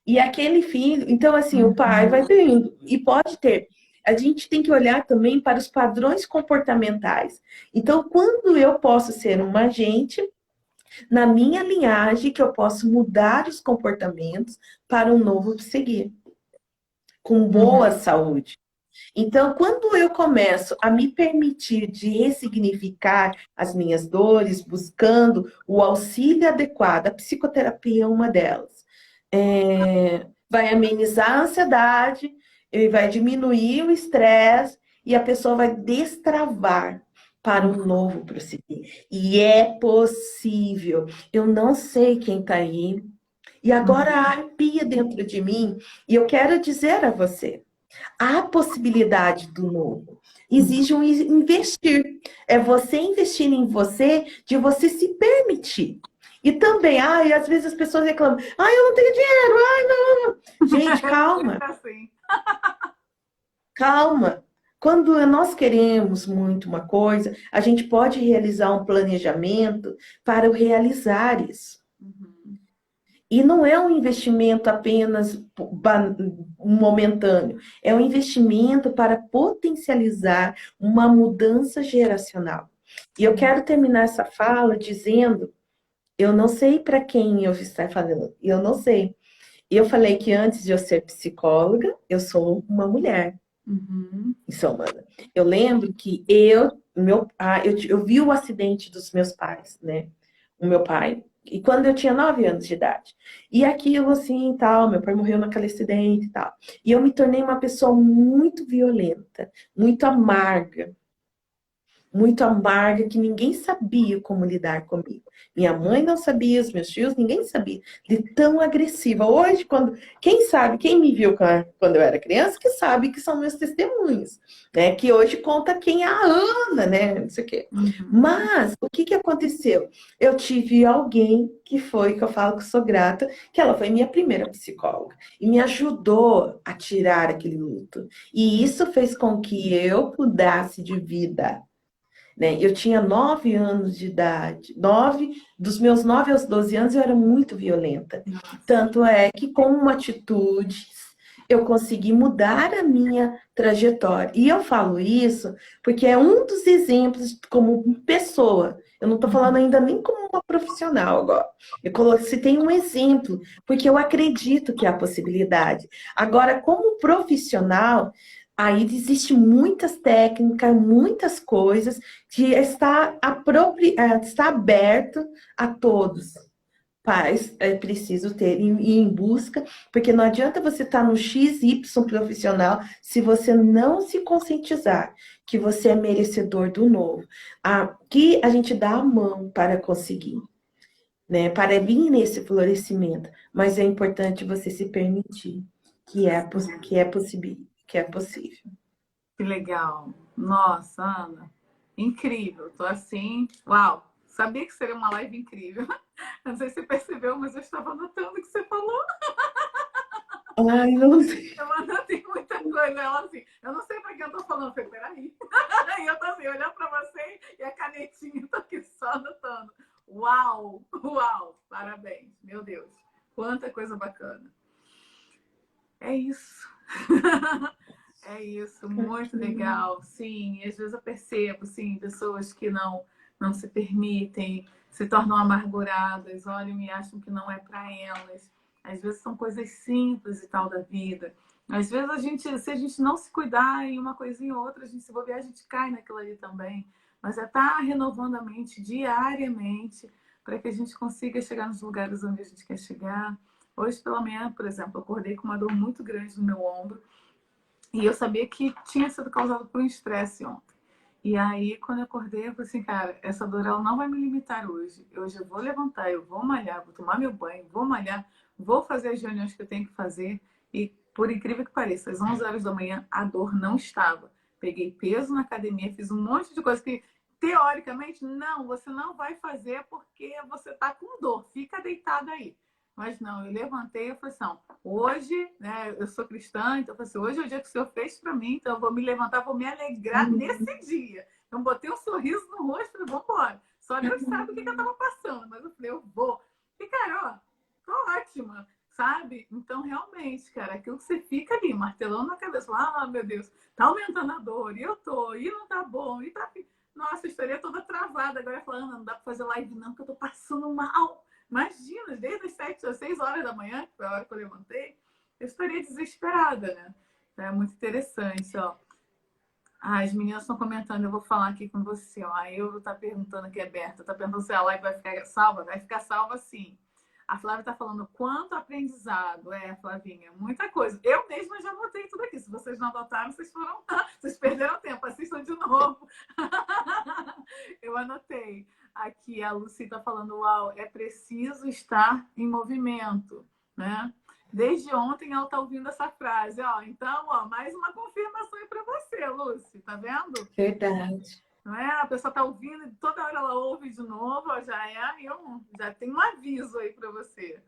E aquele filho, então assim, o pai vai vindo e pode ter. A gente tem que olhar também para os padrões comportamentais. Então, quando eu posso ser um agente na minha linhagem, que eu posso mudar os comportamentos para um novo seguir, com boa saúde. Então, quando eu começo a me permitir de ressignificar as minhas dores, buscando o auxílio adequado, a psicoterapia é uma delas. Vai amenizar a ansiedade, ele vai diminuir o estresse e a pessoa vai destravar para um novo prosseguir. E é possível. Eu não sei quem está aí. E agora arrepia dentro de mim. E eu quero dizer a você, a possibilidade do novo exige um investir. É você investir em você, de você se permitir. E também, às vezes as pessoas reclamam, eu não tenho dinheiro, não. Gente, calma, Assim. calma. Quando nós queremos muito uma coisa, a gente pode realizar um planejamento para o realizar isso. E não é um investimento apenas momentâneo, é um investimento para potencializar uma mudança geracional. E eu quero terminar essa fala dizendo, eu não sei para quem eu estou falando, eu não sei. Eu falei que antes de eu ser psicóloga, eu sou uma mulher. Sou humana. Eu lembro que eu vi o acidente dos meus pais, né? O meu pai, e quando eu tinha 9 anos de idade. E aquilo assim, tal, meu pai morreu naquele acidente e tal. E eu me tornei uma pessoa muito amarga, que ninguém sabia como lidar comigo. Minha mãe não sabia, os meus tios, ninguém sabia. De tão agressiva. Hoje, quem me viu quando eu era criança, que sabe que são meus testemunhos, né? Que hoje conta quem é a Ana, né? Não sei o quê. Mas, o que aconteceu? Eu tive alguém que eu falo que sou grata, que ela foi minha primeira psicóloga. E me ajudou a tirar aquele luto. E isso fez com que eu mudasse de vida, né? Eu tinha 9 anos de idade. Dos meus 9 aos 12 anos eu era muito violenta. Tanto é que com uma atitude eu consegui mudar a minha trajetória. E eu falo isso porque é um dos exemplos como pessoa. Eu não estou falando ainda nem como uma profissional agora. Se tem um exemplo, porque eu acredito que há possibilidade. Agora, como profissional, aí existe muitas técnicas, muitas coisas que está aberto a todos. Pais, é preciso ir em busca, porque não adianta você estar no XY profissional se você não se conscientizar que você é merecedor do novo. Aqui a gente dá a mão para conseguir, né? Para vir nesse florescimento, mas é importante você se permitir que é possível. Que legal. Nossa, Ana, incrível. Tô assim, uau. Sabia que seria uma live incrível. Não sei se você percebeu, mas eu estava anotando o que você falou. Ai, não sei. Eu anotei muita coisa. Ela assim, eu não sei para que eu tô falando. Eu falei, peraí. E eu tô assim, olhando para você e a canetinha, tô aqui só anotando. Uau, uau, parabéns. Meu Deus, quanta coisa bacana. É isso. É isso, muito legal. Sim, e às vezes eu percebo, sim, pessoas que não se permitem, se tornam amarguradas, olham e acham que não é para elas. Às vezes são coisas simples e tal da vida. Às vezes se a gente não se cuidar em uma coisinha ou outra, a gente se bobear, a gente cai naquilo ali também. Mas é estar renovando a mente diariamente para que a gente consiga chegar nos lugares onde a gente quer chegar. Hoje pela manhã, por exemplo, eu acordei com uma dor muito grande no meu ombro. E eu sabia que tinha sido causado por um estresse ontem. E aí, quando eu acordei, eu falei assim, cara, essa dor ela não vai me limitar hoje. Hoje eu vou levantar, eu vou malhar, vou tomar meu banho, vou malhar, vou fazer as reuniões que eu tenho que fazer. E, por incrível que pareça, às 11 horas da manhã, a dor não estava. Peguei peso na academia, fiz um monte de coisa que teoricamente, não, você não vai fazer porque você está com dor, fica deitada aí. Mas não, eu levantei e falei assim, hoje, né, eu sou cristã, então eu falei assim, hoje é o dia que o Senhor fez para mim, então eu vou me levantar, vou me alegrar nesse dia. Então botei um sorriso no rosto e falei, vamos embora. Só Deus sabe o que eu estava passando, mas eu falei, eu vou. E, cara, ó, tô ótima, sabe? Então, realmente, cara, aquilo que você fica ali, martelando na cabeça, ah, meu Deus, tá aumentando a dor, e eu tô, e não tá bom, e tá... Nossa, eu estaria toda travada agora falando, não dá pra fazer live não, que eu tô passando mal. Imagina, desde as 7 às 6 horas da manhã, que foi a hora que eu levantei, eu estaria desesperada, né? É muito interessante, ó. Ah, as meninas estão comentando, eu vou falar aqui com você, ó. A Euro tá perguntando aqui, Berta, tá perguntando se a live vai ficar salva? Vai ficar salva sim. A Flávia está falando quanto aprendizado. É, Flavinha, muita coisa. Eu mesma já anotei tudo aqui. Se vocês não anotaram, vocês foram. Vocês perderam tempo. Assistam de novo. Eu anotei. Aqui a Lucy está falando, uau, é preciso estar em movimento, né? Desde ontem ela está ouvindo essa frase, ó. Então, ó, mais uma confirmação aí para você, Lucy, tá vendo? Verdade. Não é? A pessoa está ouvindo e toda hora ela ouve de novo, ó, já tem um aviso aí para você.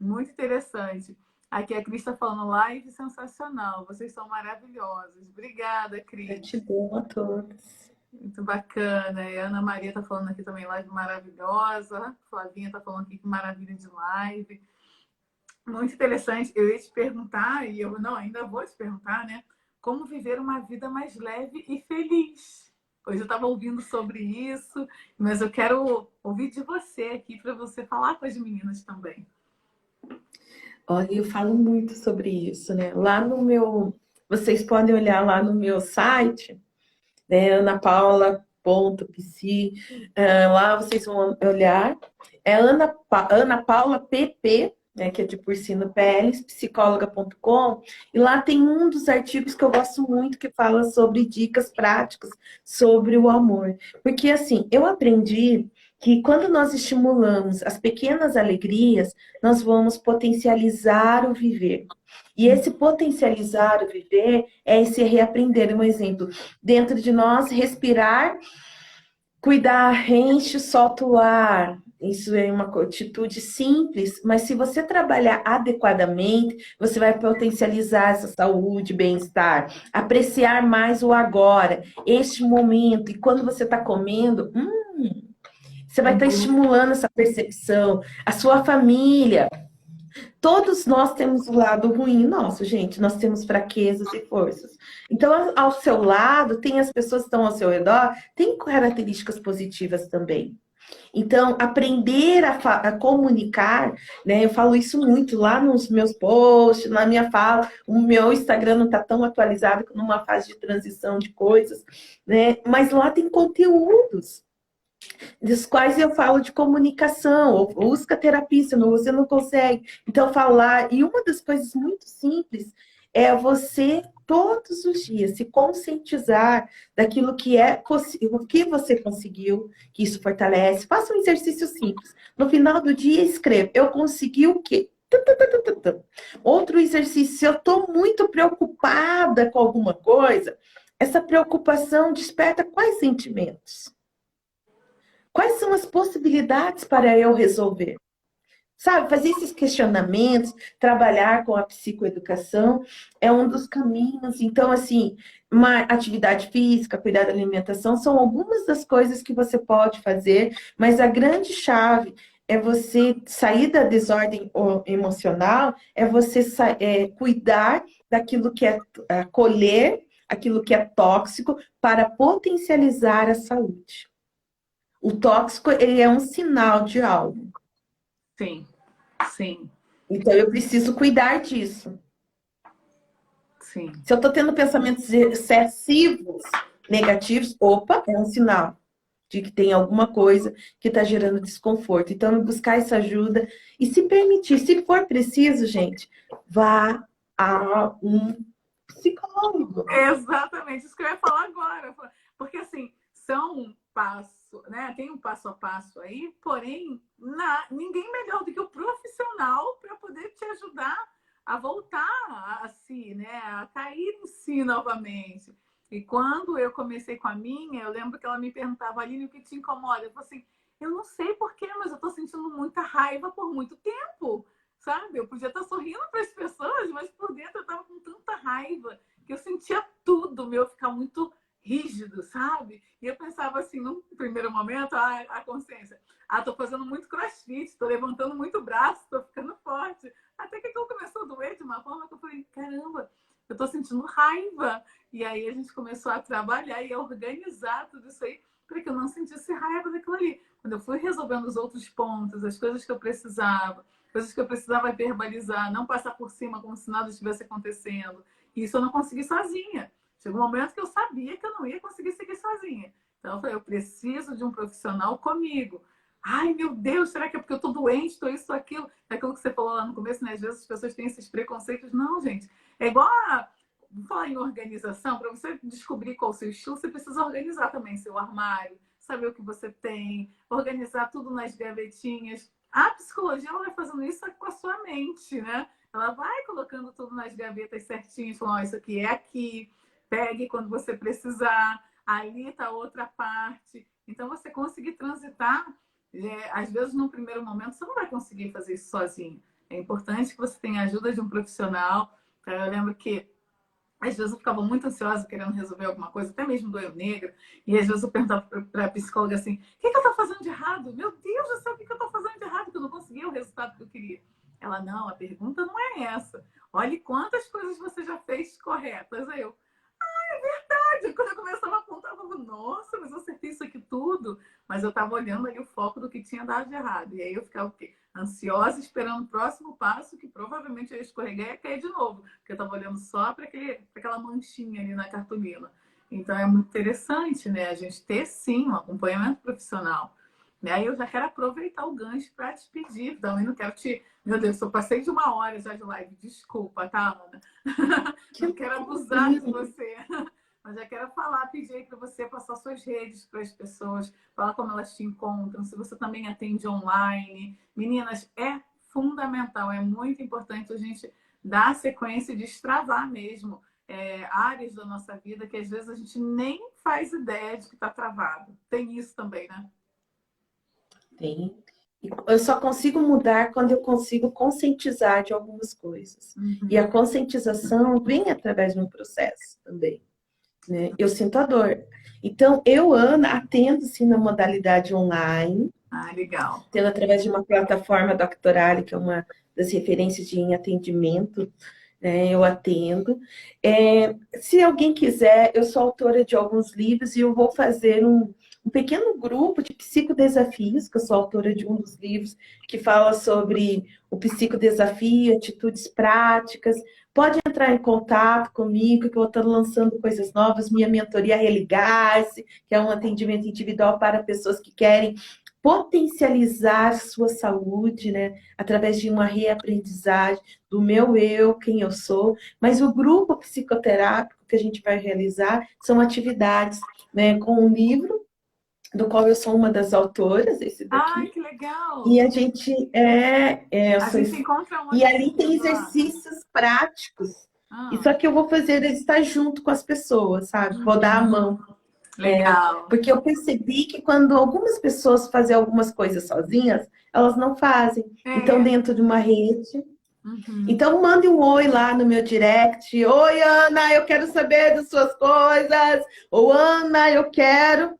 Muito interessante. Aqui a Cris está falando, live sensacional, vocês são maravilhosos. Obrigada, Cris. Gratidão a todos. Muito bacana. E a Ana Maria está falando aqui também, live maravilhosa. A Flavinha está falando aqui que maravilha de live. Muito interessante. Eu ia te perguntar, e eu não, ainda vou te perguntar, né? Como viver uma vida mais leve e feliz. Hoje eu estava ouvindo sobre isso, mas eu quero ouvir de você aqui para você falar com as meninas também. Olha, eu falo muito sobre isso, né? Lá no meu... Vocês podem olhar lá no meu site, né? anapaula.psi. Lá vocês vão olhar. É Ana Paula PP, né, que é de Porcino Pérez, psicóloga.com, e lá tem um dos artigos que eu gosto muito, que fala sobre dicas práticas sobre o amor. Porque, assim, eu aprendi que quando nós estimulamos as pequenas alegrias, nós vamos potencializar o viver. E esse potencializar o viver é esse reaprender. Um exemplo, dentro de nós, respirar, cuidar, enche, solta o ar. Isso é uma atitude simples, mas se você trabalhar adequadamente, você vai potencializar essa saúde, bem-estar, apreciar mais o agora, este momento. E quando você está comendo, você vai estar estimulando essa percepção, a sua família. Todos nós temos o lado ruim nosso, gente. Nós temos fraquezas e forças. Então, ao seu lado, tem as pessoas que estão ao seu redor, tem características positivas também. Então, aprender a comunicar, né? Eu falo isso muito lá nos meus posts, na minha fala. O meu Instagram não está tão atualizado numa fase de transição de coisas, né? Mas lá tem conteúdos dos quais eu falo de comunicação, ou busca terapia, senão você não consegue. Então, falar. E uma das coisas muito simples é você, todos os dias, se conscientizar daquilo que é o que você conseguiu, que isso fortalece. Faça um exercício simples. No final do dia, escreva: eu consegui o quê? Outro exercício: se eu estou muito preocupada com alguma coisa, essa preocupação desperta quais sentimentos? Quais são as possibilidades para eu resolver? Sabe, fazer esses questionamentos, trabalhar com a psicoeducação é um dos caminhos. Então, assim, uma atividade física, cuidar da alimentação, são algumas das coisas que você pode fazer, mas a grande chave é você sair da desordem emocional, é você cuidar daquilo que é acolher, aquilo que é tóxico, para potencializar a saúde. O tóxico, ele é um sinal de algo. Sim, sim. Então, eu preciso cuidar disso. Sim. Se eu estou tendo pensamentos excessivos, negativos, opa, é um sinal de que tem alguma coisa que está gerando desconforto. Então, buscar essa ajuda e se permitir, se for preciso, gente, vá a um psicólogo. Exatamente, isso que eu ia falar agora. Porque, assim, são passos, né? Tem um passo a passo aí, porém, ninguém melhor do que o profissional para poder te ajudar a voltar a si, né? A cair em si novamente. E quando eu comecei com a minha, eu lembro que ela me perguntava, Aline, o que te incomoda? Eu falei assim, eu não sei porquê, mas eu estou sentindo muita raiva por muito tempo, sabe? Eu podia estar sorrindo para as pessoas, mas por dentro eu estava com tanta raiva que eu sentia tudo meu ficar muito rígido, sabe? E eu pensava assim, num primeiro momento, a consciência, tô fazendo muito crossfit, tô levantando muito braço, tô ficando forte. Até que aquilo começou a doer de uma forma que eu falei, caramba, eu tô sentindo raiva. E aí a gente começou a trabalhar e a organizar tudo isso aí para que eu não sentisse raiva daquilo ali. Quando eu fui resolvendo os outros pontos, as coisas que eu precisava, coisas que eu precisava verbalizar, não passar por cima como se nada estivesse acontecendo. E isso eu não consegui sozinha. Chegou um momento que eu sabia que eu não ia conseguir seguir sozinha. Então eu falei, eu preciso de um profissional comigo. Ai, meu Deus, será que é porque eu tô doente, estou isso, aquilo? É aquilo que você falou lá no começo, né? Às vezes as pessoas têm esses preconceitos. Não, gente. É igual a... Vou falar em organização, para você descobrir qual é o seu estilo, você precisa organizar também seu armário, saber o que você tem, organizar tudo nas gavetinhas. A psicologia ela vai fazendo isso com a sua mente, né? Ela vai colocando tudo nas gavetas certinho, falando, oh, isso aqui é aqui, pegue quando você precisar, ali está outra parte. Então, você conseguir transitar, às vezes, num primeiro momento, você não vai conseguir fazer isso sozinho. É importante que você tenha a ajuda de um profissional. Eu lembro que às vezes eu ficava muito ansiosa querendo resolver alguma coisa, até mesmo do eu negro. E às vezes eu perguntava para a psicóloga assim: o que eu estou fazendo de errado? Meu Deus do céu, o que eu estou fazendo de errado? Que eu não consegui o resultado que eu queria. Ela: não, a pergunta não é essa. Olhe quantas coisas você já fez corretas. Aí eu: verdade. Quando eu começava a apontar, eu falava: nossa, mas eu acertei isso aqui tudo. Mas eu estava olhando ali o foco do que tinha dado de errado. E aí eu ficava o quê? Ansiosa, esperando o próximo passo, que provavelmente eu ia escorregar e ia cair de novo, porque eu estava olhando só para aquela manchinha ali na cartolina. Então é muito interessante, né? A gente ter sim um acompanhamento profissional. E aí eu já quero aproveitar o gancho para te pedir, também não quero te. Meu Deus, eu passei de 1 hora já de live, desculpa, tá, Ana? Que Não quero abusar de você. Mas já quero falar, pedir aí para você passar suas redes para as pessoas, falar como elas te encontram, se você também atende online. Meninas, é fundamental, é muito importante a gente dar sequência e destravar mesmo áreas da nossa vida que às vezes a gente nem faz ideia de que está travado. Tem isso também, né? tem. Eu só consigo mudar quando eu consigo conscientizar de algumas coisas. E a conscientização vem através de um processo também, né? Eu sinto a dor. Então, eu, Ana, atendo sim na modalidade online, Ah, legal. tendo através de uma plataforma Doctorale, que é uma das referências em atendimento, né, eu atendo. Se alguém quiser, eu sou autora de alguns livros e eu vou fazer um pequeno grupo de psicodesafios, que eu sou autora de um dos livros que fala sobre o psicodesafio, atitudes práticas. Pode entrar em contato comigo, que eu estou lançando coisas novas. Minha mentoria Religar-se, que é um atendimento individual para pessoas que querem potencializar sua saúde, né, através de uma reaprendizagem do meu eu, quem eu sou. Mas o grupo psicoterápico que a gente vai realizar são atividades, né, com um livro do qual eu sou uma das autoras, esse daqui. Ai, que legal! E a gente A gente encontra onde? E ali tem exercícios práticos. Isso aqui eu vou fazer estar junto com as pessoas, sabe? Vou dar a mão. Legal. Porque eu percebi que quando algumas pessoas fazem algumas coisas sozinhas, elas não fazem. Então, dentro de uma rede. Então, mande um oi lá no meu direct. Oi, Ana, eu quero saber das suas coisas. Ou, Ana, eu quero.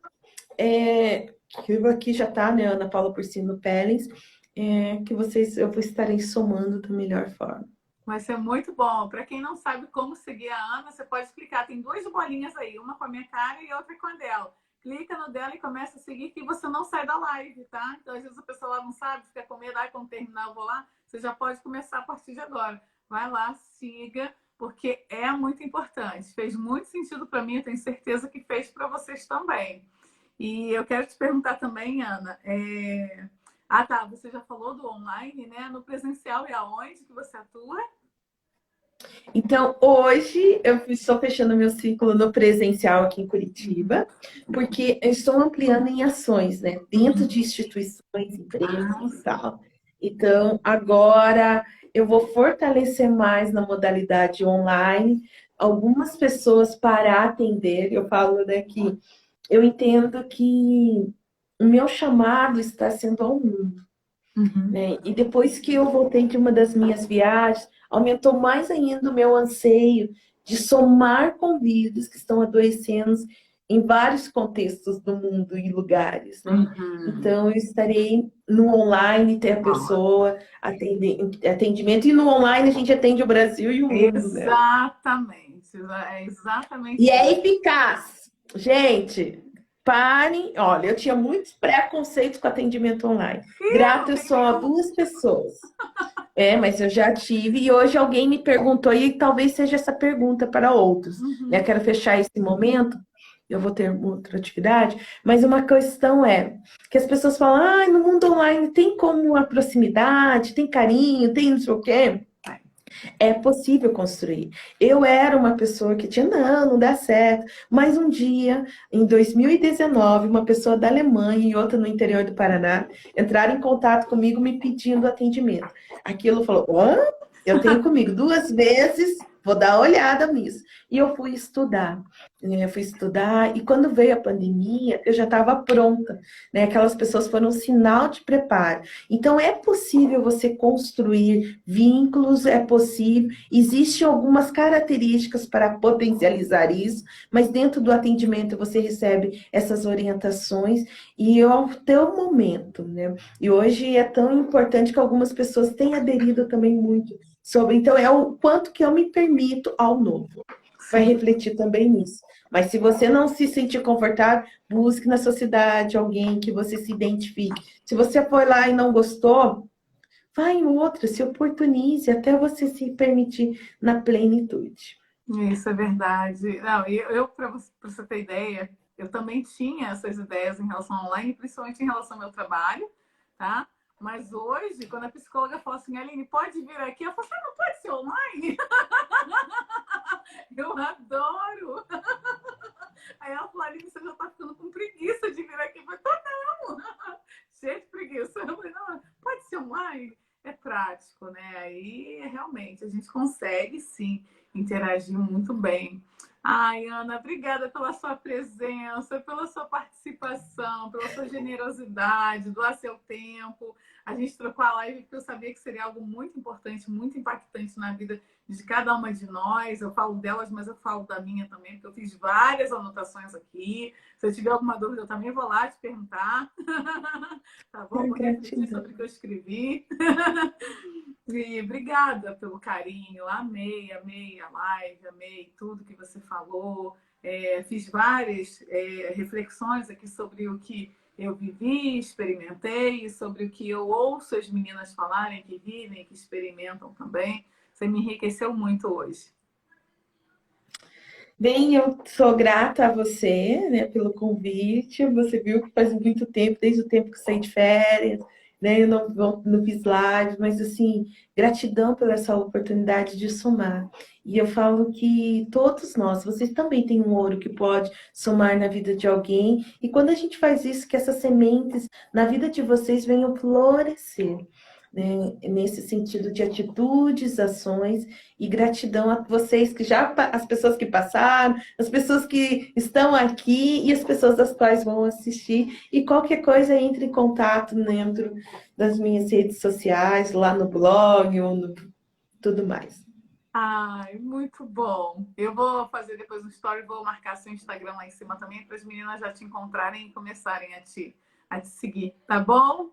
Aqui já tá, né, Ana Paula Porcino Pellens. Que eu vou estarei somando da melhor forma. Vai ser muito bom. Para quem não sabe como seguir a Ana, você pode clicar. Tem 2 bolinhas aí, uma com a minha cara e outra com a dela. Clica no dela e começa a seguir que você não sai da live, tá? Então, às vezes a pessoa lá não sabe, fica com medo, quando terminar eu vou lá. Você já pode começar a partir de agora. Vai lá, siga, porque é muito importante. Fez muito sentido para mim, eu tenho certeza que fez para vocês também. E eu quero te perguntar também, Ana, tá, você já falou do online, né? No presencial e aonde que você atua? Então, hoje eu estou fechando meu ciclo no presencial aqui em Curitiba, porque eu estou ampliando em ações, né? Dentro de instituições, empresas e tal. Então, agora eu vou fortalecer mais na modalidade online, algumas pessoas para atender. Eu falo, né, que eu entendo que o meu chamado está sendo ao mundo, Uhum. né? E depois que eu voltei de uma das minhas viagens, aumentou mais ainda o meu anseio de somar convívios que estão adoecendo em vários contextos do mundo e lugares, né? Uhum. Então, eu estarei no online, ter a pessoa, atendimento, e no online a gente atende o Brasil e o mundo, né? Exatamente, é E exatamente é isso. eficaz. Gente, parem. Olha, eu tinha muitos preconceitos com atendimento online. Ih, não Grato tem só a nenhum. duas pessoas. É, mas eu já tive, e hoje alguém me perguntou, e talvez seja essa pergunta para outros, né? Uhum. Quero fechar esse momento, eu vou ter outra atividade, mas uma questão é que as pessoas falam, ah, no mundo online tem como a proximidade, tem carinho, tem não sei o quê. É possível construir. Eu era uma pessoa que tinha, não, não dá certo. Mas um dia, em 2019, uma pessoa da Alemanha e outra no interior do Paraná entraram em contato comigo me pedindo atendimento. Aquilo falou, hã? Eu tenho comigo 2 vezes, vou dar uma olhada nisso. E eu fui estudar. Eu fui estudar, e quando veio a pandemia, eu já estava pronta. Né? Aquelas pessoas foram um sinal de preparo. Então, é possível você construir vínculos, é possível. Existem algumas características para potencializar isso, mas dentro do atendimento você recebe essas orientações e ao teu momento, né? E hoje é tão importante que algumas pessoas têm aderido também muito sobre. Então, é o quanto que eu me permito ao novo. Vai Sim. refletir também nisso. Mas se você não se sentir confortável, busque na sua cidade alguém que você se identifique. Se você foi lá e não gostou, vá em outra, se oportunize até você se permitir na plenitude. Isso é verdade. Não, e eu para você ter ideia, eu também tinha essas ideias em relação ao online, principalmente em relação ao meu trabalho, tá? Mas hoje, quando a psicóloga fala assim, Aline, pode vir aqui, eu falo assim, ah, não pode ser online? Eu adoro! Aí ela falou, Aline, você já tá ficando com preguiça de vir aqui. Eu falei, tô não! Cheio de preguiça. Eu falei, não, pode ser online? É prático, né? Aí realmente a gente consegue sim interagir muito bem. Ai, Ana, obrigada pela sua presença, pela sua participação, pela sua generosidade, doar seu tempo. A gente trocou a live porque eu sabia que seria algo muito importante, muito impactante na vida de cada uma de nós. Eu falo delas, mas eu falo da minha também, porque eu fiz várias anotações aqui. Se eu tiver alguma dúvida, eu também vou lá te perguntar. Tá bom? Vou refletir Gratidão. sobre o que eu escrevi. E obrigada pelo carinho. Amei, amei a live, amei tudo que você falou. Fiz várias reflexões aqui sobre o que eu vivi, experimentei, sobre o que eu ouço as meninas falarem, que vivem, que experimentam também. Você me enriqueceu muito hoje. Bem, eu sou grata a você, né, pelo convite. Você viu que faz muito tempo, desde o tempo que saí de férias, né, eu não fiz live, mas assim, gratidão pela essa oportunidade de somar. E eu falo que todos nós, vocês também têm um ouro que pode somar na vida de alguém. E quando a gente faz isso, que essas sementes na vida de vocês venham florescer. Né, nesse sentido de atitudes, ações e gratidão a vocês que já, as pessoas que passaram, as pessoas que estão aqui e as pessoas das quais vão assistir. E qualquer coisa, entre em contato dentro das minhas redes sociais, lá no blog ou no tudo mais. Ai, muito bom. Eu vou fazer depois um story, vou marcar seu Instagram lá em cima também para as meninas já te encontrarem e começarem a te seguir, tá bom?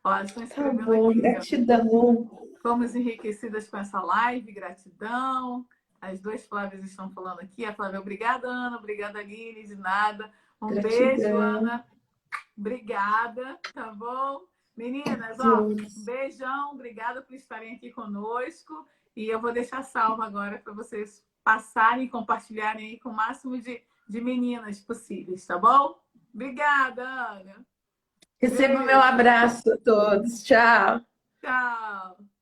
Ó, estão Tá escrevendo bom, aqui. gratidão. Fomos enriquecidas com essa live, gratidão. As duas Flávias estão falando aqui. A Flávia, obrigada, Ana. Obrigada, Aline, de nada. Um beijo, Gratidão. Ana. Obrigada, tá bom? Meninas, ó, um Todos. beijão. Obrigada por estarem aqui conosco. E eu vou deixar salvo agora para vocês passarem e compartilharem aí com o máximo de meninas possíveis, tá bom? Obrigada, Ana. Receba o meu Beijo. abraço a todos. Tchau. Tchau.